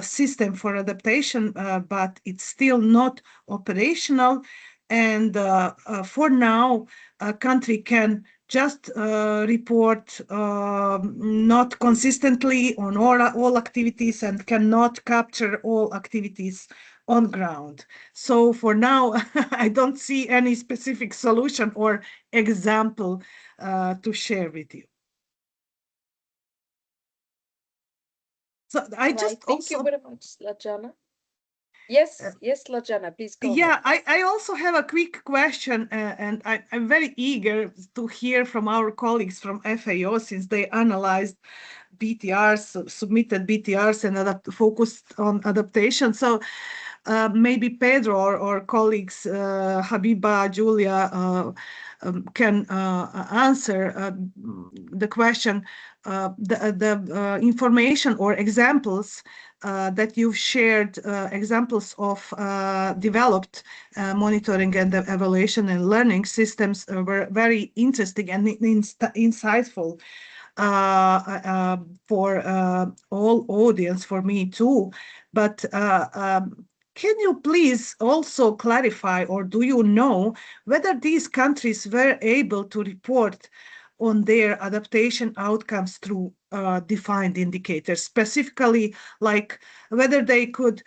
system for adaptation, but it's still not operational. And for now, a country can just report not consistently on all activities and cannot capture all activities on ground. So for now, I don't see any specific solution or example to share with you. So I just thank you very much, Lajana. Yes, Lajana, please go ahead. I also have a quick question, and I'm very eager to hear from our colleagues from FAO, since they analyzed BTRs, submitted BTRs and focused on adaptation. So maybe Pedro or colleagues, Habiba, Julia, can answer the question. The information or examples that you've shared, examples of developed monitoring and evaluation and learning systems were very interesting and insightful for all audience, for me too. But can you please also clarify, or do you know whether these countries were able to report on their adaptation outcomes through defined indicators, specifically like whether they could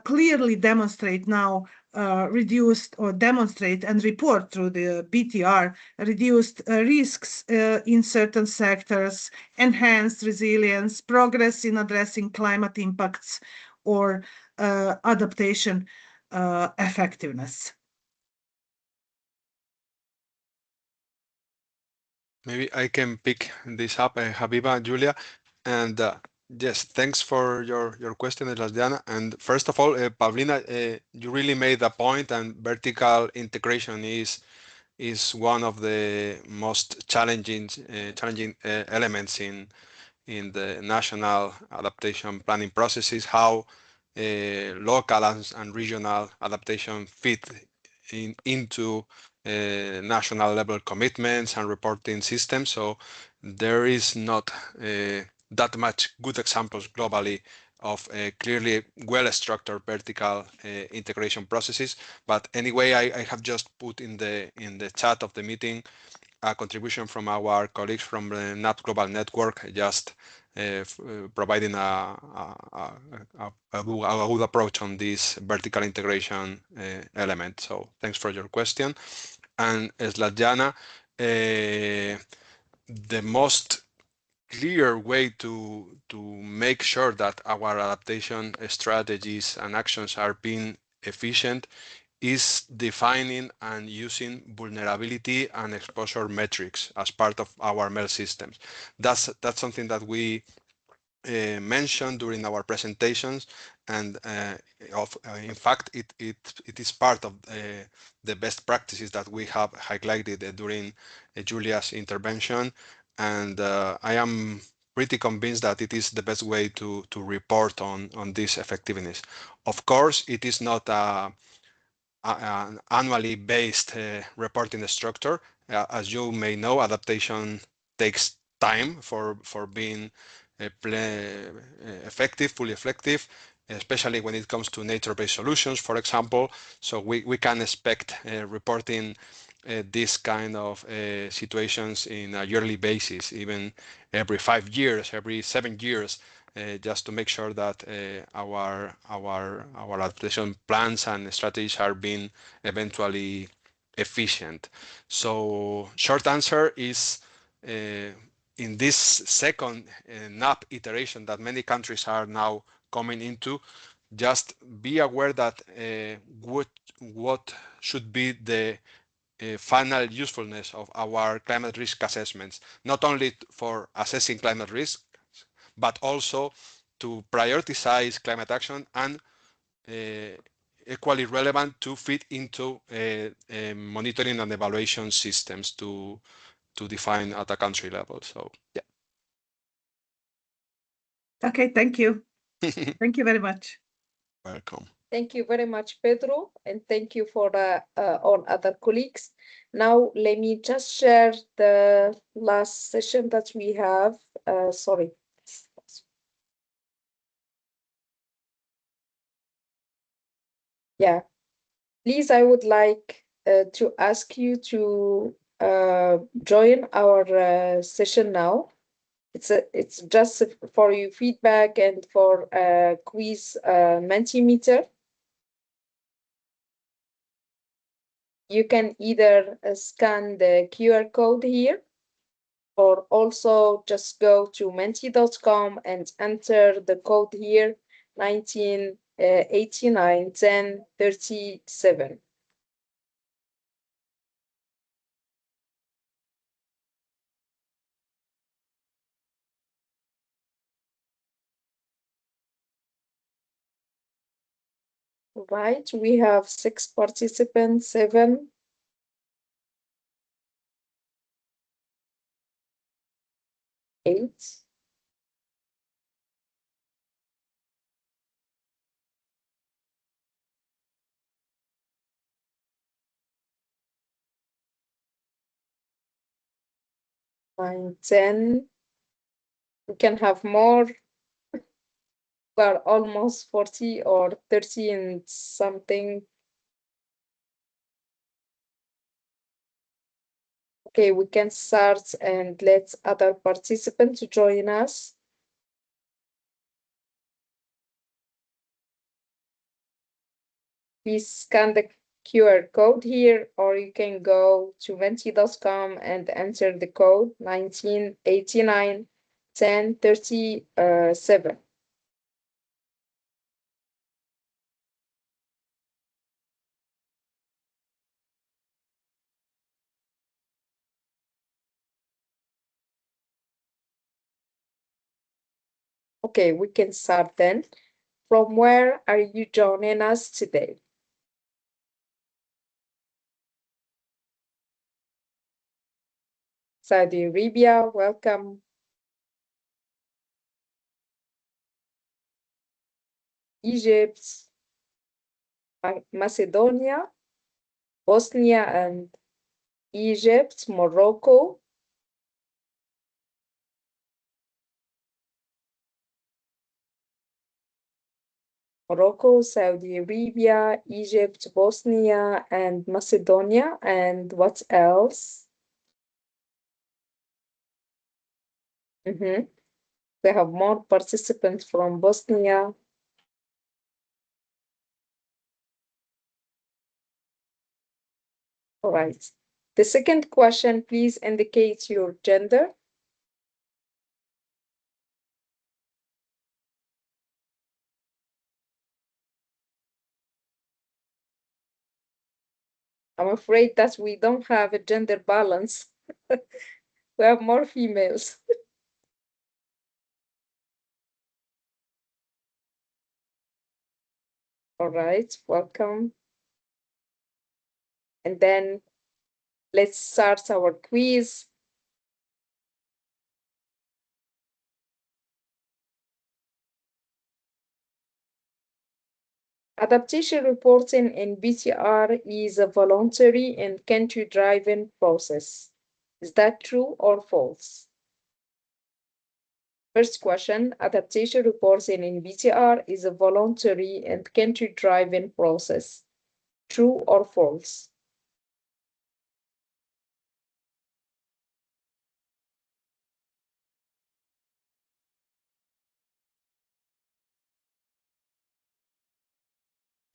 clearly demonstrate now reduced or demonstrate and report through the BTR reduced risks in certain sectors, enhanced resilience, progress in addressing climate impacts, or adaptation effectiveness. Maybe I can pick this up, Habiba, Julia. And yes, thanks for your question, Lasdiana. And first of all, Pavlina, you really made a point, and vertical integration is one of the most challenging elements in the national adaptation planning processes. How local and regional adaptation fit into national level commitments and reporting systems. So there is not that much good examples globally of clearly well-structured vertical integration processes. But anyway, I have just put in the chat of the meeting a contribution from our colleagues from the NAT Global Network, just providing a good approach on this vertical integration element. So thanks for your question. And Slatjana, the most clear way to make sure that our adaptation strategies and actions are being efficient is defining and using vulnerability and exposure metrics as part of our MEL systems. That's something that we mentioned during our presentations, and in fact, it is part of the best practices that we have highlighted during Julia's intervention, and I am pretty convinced that it is the best way to report on this effectiveness. Of course, it is not an annually based reporting structure. As you may know, adaptation takes time for being effective, fully effective, especially when it comes to nature-based solutions, for example. So we can expect reporting this kind of situations in a yearly basis, even every 5 years, every 7 years, just to make sure that our adaptation plans and strategies are being eventually efficient. So short answer is in this second NAP iteration that many countries are now coming into, just be aware that what should be the final usefulness of our climate risk assessments, not only for assessing climate risk, but also to prioritize climate action and equally relevant to fit into monitoring and evaluation systems to define at a country level. So yeah. Okay, thank you. Thank you very much. Welcome. Thank you very much, Pedro, and thank you for all other colleagues. Now, let me just share the last session that we have. Sorry. Yeah. Please, I would like to ask you to join our session now. It's just for your feedback and for quiz Mentimeter. You can either scan the QR code here, or also just go to menti.com and enter the code here, 1989 10 37. Right, we have 6 participants, 7. 8. 9, 10. We can have more, but almost 40 or 30 and something. Okay, we can start and let other participants join us. Please scan the QR code here, or you can go to menti.com and enter the code 1989 10 37. Okay, we can start then. From where are you joining us today? Saudi Arabia, welcome. Egypt, Macedonia, Bosnia and Egypt, Morocco, Saudi Arabia, Egypt, Bosnia, and Macedonia. And what else? We have more participants from Bosnia. All right. The second question, please indicate your gender. I'm afraid that we don't have a gender balance. We have more females. All right, welcome. And then let's start our quiz. Adaptation reporting in BTR is a voluntary and country-driven process. Is that true or false? First question, adaptation reporting in BTR is a voluntary and country-driven process. True or false?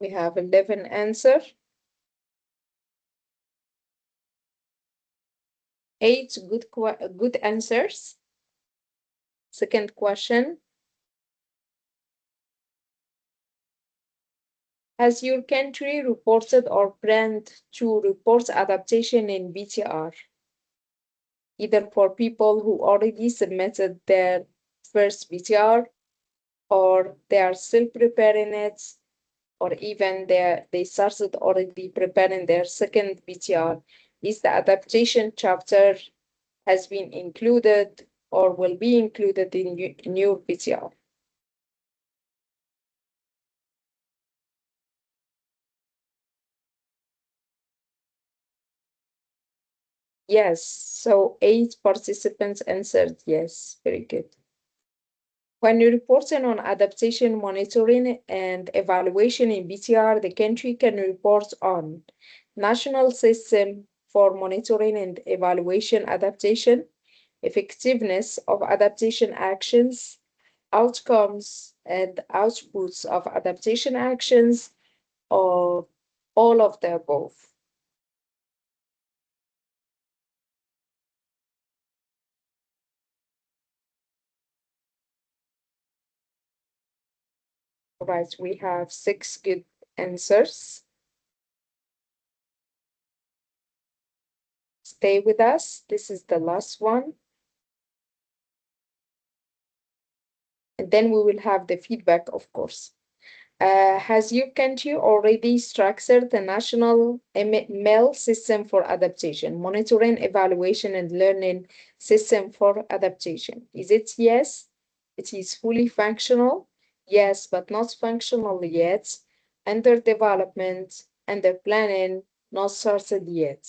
We have 11 answers. 8 good answers. Second question. Has your country reported or planned to report adaptation in BTR? Either for people who already submitted their first BTR, or they are still preparing it, or even they started already preparing their second BTR. Is the adaptation chapter has been included or will be included in new BTR? Yes, so 8 participants answered yes. Very good. When you're reporting on adaptation monitoring and evaluation in BTR, the country can report on national system for monitoring and evaluation adaptation, effectiveness of adaptation actions, outcomes and outputs of adaptation actions, or all of the above. Right, we have 6 good answers. Stay with us. This is the last one. And then we will have the feedback, of course. Has your country already structured the national MEL system for adaptation, monitoring, evaluation, and learning system for adaptation? Is it yes? It is fully functional? Yes, but not functional yet. Under development, under planning, not started yet.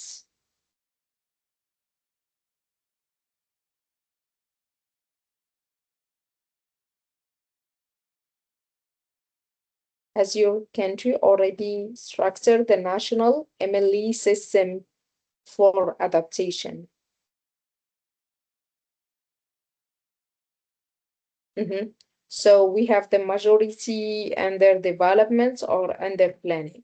Has your country already structured the national MLE system for adaptation? So we have the majority under development or under planning.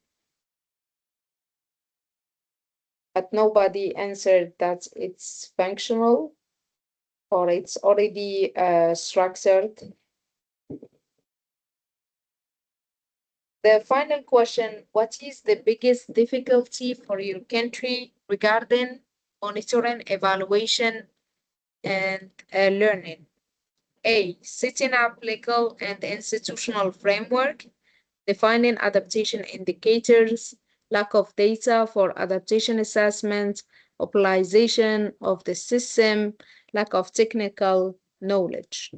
But nobody answered that it's functional or it's already structured. The final question, what is the biggest difficulty for your country regarding monitoring, evaluation, and learning? A, setting up legal and institutional framework, defining adaptation indicators, lack of data for adaptation assessment, optimization of the system, lack of technical knowledge.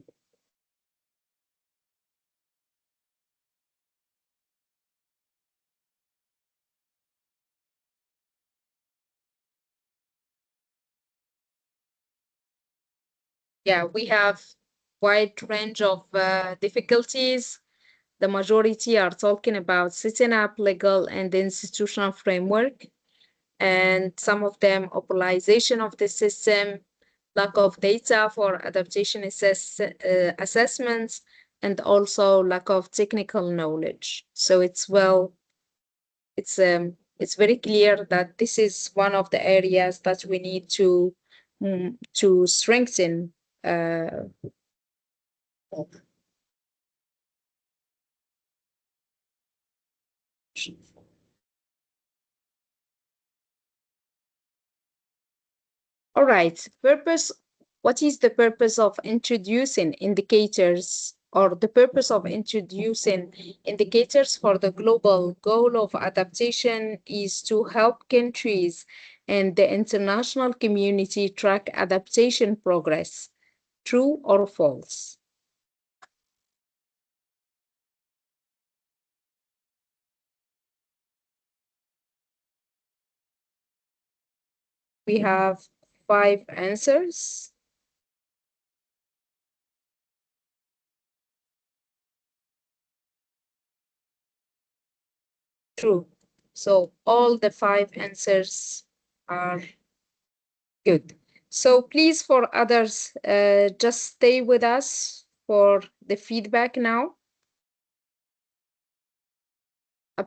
Yeah, we have wide range of difficulties. The majority are talking about setting up legal and institutional framework, and some of them operationalization of the system, lack of data for adaptation assessments, and also lack of technical knowledge. So it's very clear that this is one of the areas that we need to strengthen. All right, purpose. What is the purpose of introducing indicators, or the purpose of introducing indicators for the global goal of adaptation is to help countries and the international community track adaptation progress. True or false? We have 5 answers. True. So all the 5 answers are good. So please, for others, just stay with us for the feedback now.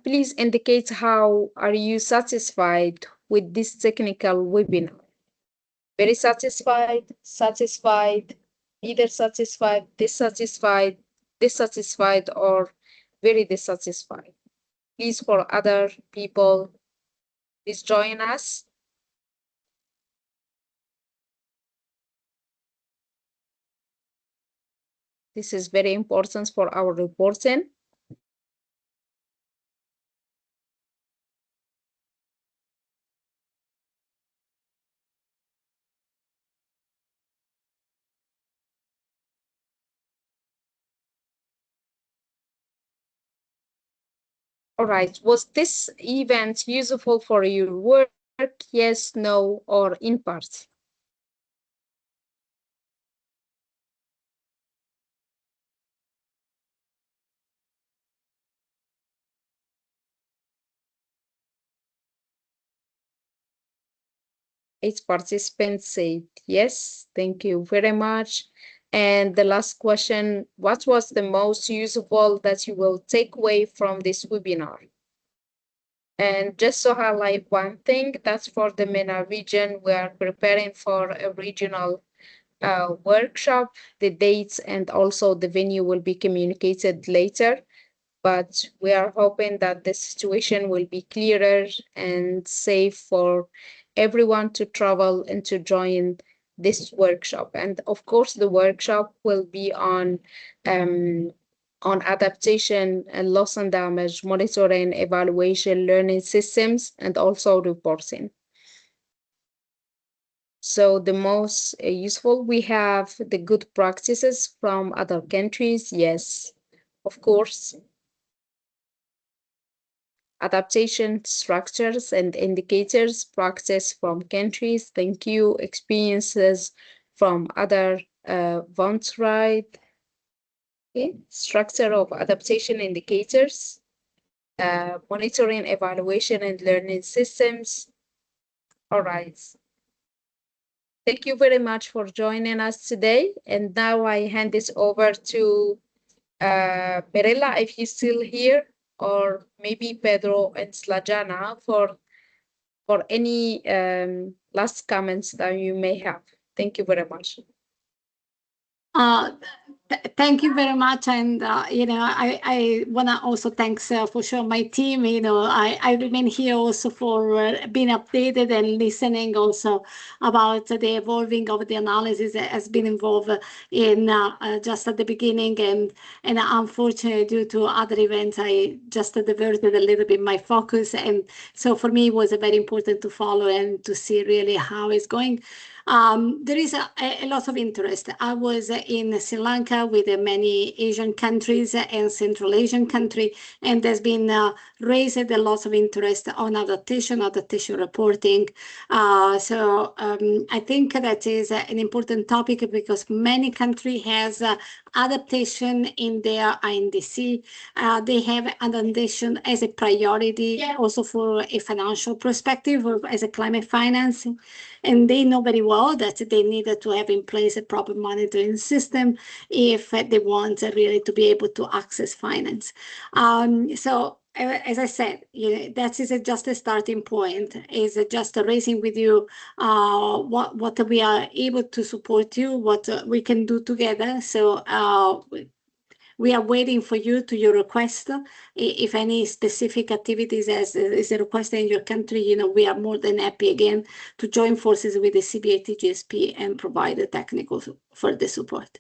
Please indicate how are you satisfied with this technical webinar. Very satisfied, satisfied, either satisfied, dissatisfied, or very dissatisfied. Please, for other people, please join us. This is very important for our reporting. All right, was this event useful for your work? Yes, no, or in part? Each participant said yes, thank you very much. And the last question, what was the most useful that you will take away from this webinar? And just to highlight one thing, that's for the MENA region. We are preparing for a regional workshop. The dates and also the venue will be communicated later, but we are hoping that the situation will be clearer and safe for everyone to travel and to join this workshop. And of course, the workshop will be on adaptation and loss and damage, monitoring, evaluation, learning systems, and also reporting. So the most useful, we have the good practices from other countries. Yes, of course. Adaptation structures and indicators practice from countries. Thank you. Experiences from other right. Okay. Structure of adaptation indicators, monitoring, evaluation, and learning systems. All right. Thank you very much for joining us today. And now I hand this over to Mirella, if you're still here, or maybe Pedro and Slajana for any last comments that you may have. Thank you very much. Thank you very much, and I want to also thank for sure my team. I remain here also for being updated and listening also about the evolving of the analysis that has been involved in just at the beginning, and unfortunately due to other events I just diverted a little bit my focus, and so for me it was very important to follow and to see really how it's going. There is a lot of interest. I was in Sri Lanka Africa with many Asian countries and Central Asian countries, and there's been raised a lot of interest on adaptation reporting. So I think that is an important topic because many countries has adaptation in their INDC. They have adaptation as a priority, also for a financial perspective or as a climate financing. And they know very well that they needed to have in place a proper monitoring system if they want really to be able to access finance. So as I said, that is just a starting point, is just raising with you what we are able to support you, what we can do together. So we are waiting for you to your request. If any specific activities is a request in your country, we are more than happy again to join forces with the CBAT GSP and provide the technical further support.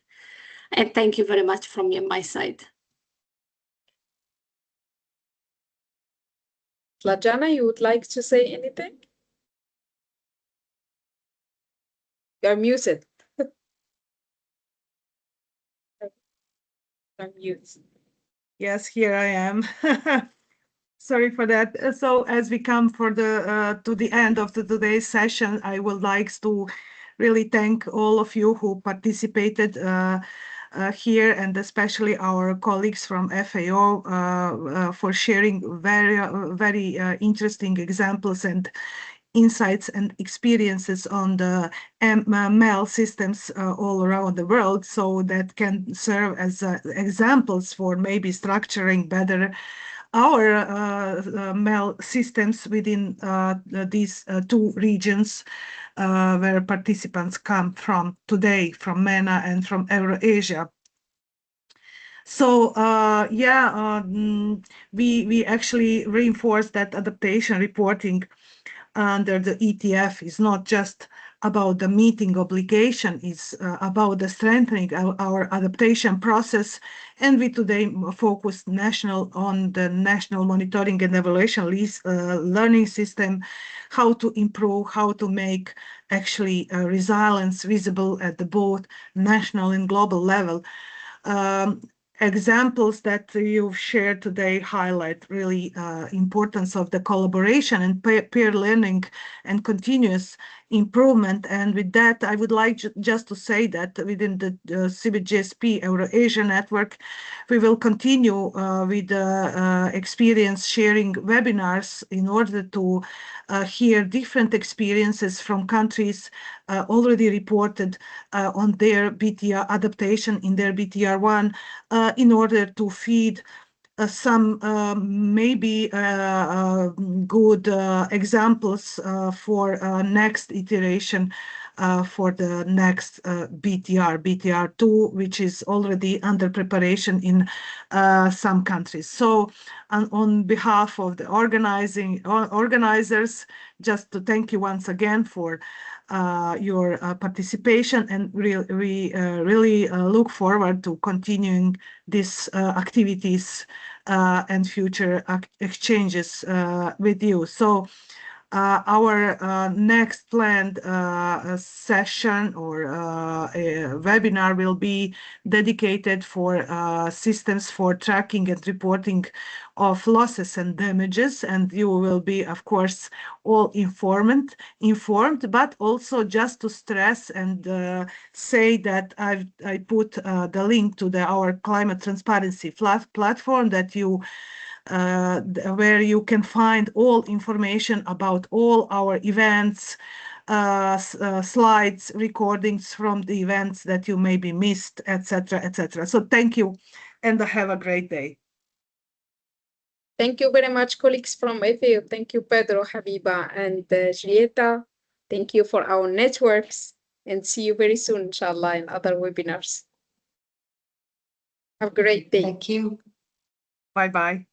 And thank you very much from my side. Lajana, you would like to say anything? You're muted. You're muted. Yes, here I am. Sorry for that. So as we come to the end of today's session, I would like to really thank all of you who participated here, and especially our colleagues from FAO for sharing very interesting examples and insights and experiences on the MEL systems all around the world, so that can serve as examples for maybe structuring better our MEL systems within these two regions where participants come from today, from MENA and from Eurasia. So we actually reinforce that adaptation reporting under the ETF is not just about the meeting obligation, it's about the strengthening our adaptation process. And we today focus on the national monitoring and evaluation learning system, how to improve, how to make actually resilience visible at the both national and global level. Examples that you've shared today highlight really importance of the collaboration and peer learning and continuous improvement. And with that, I would like just to say that within the CBGSP Eurasia network, we will continue with experience sharing webinars in order to hear different experiences from countries already reported on their BTR adaptation in their BTR1 in order to feed some maybe good examples for next iteration for the next BTR2, which is already under preparation in some countries. So on behalf of the organizers, just to thank you once again for your participation, and we really look forward to continuing these activities and future exchanges with you. So our next planned session or a webinar will be dedicated for systems for tracking and reporting of losses and damages, and you will be, of course, all informed, but also just to stress and say that I put the link to our climate transparency platform that you where you can find all information about all our events, slides, recordings from the events that you maybe missed, etc., etc. So thank you, and have a great day. Thank you very much, colleagues from FAO. Thank you, Pedro, Habiba, and Julieta. Thank you for our networks, and see you very soon, inshallah, in other webinars. Have a great day. Thank you. Bye-bye.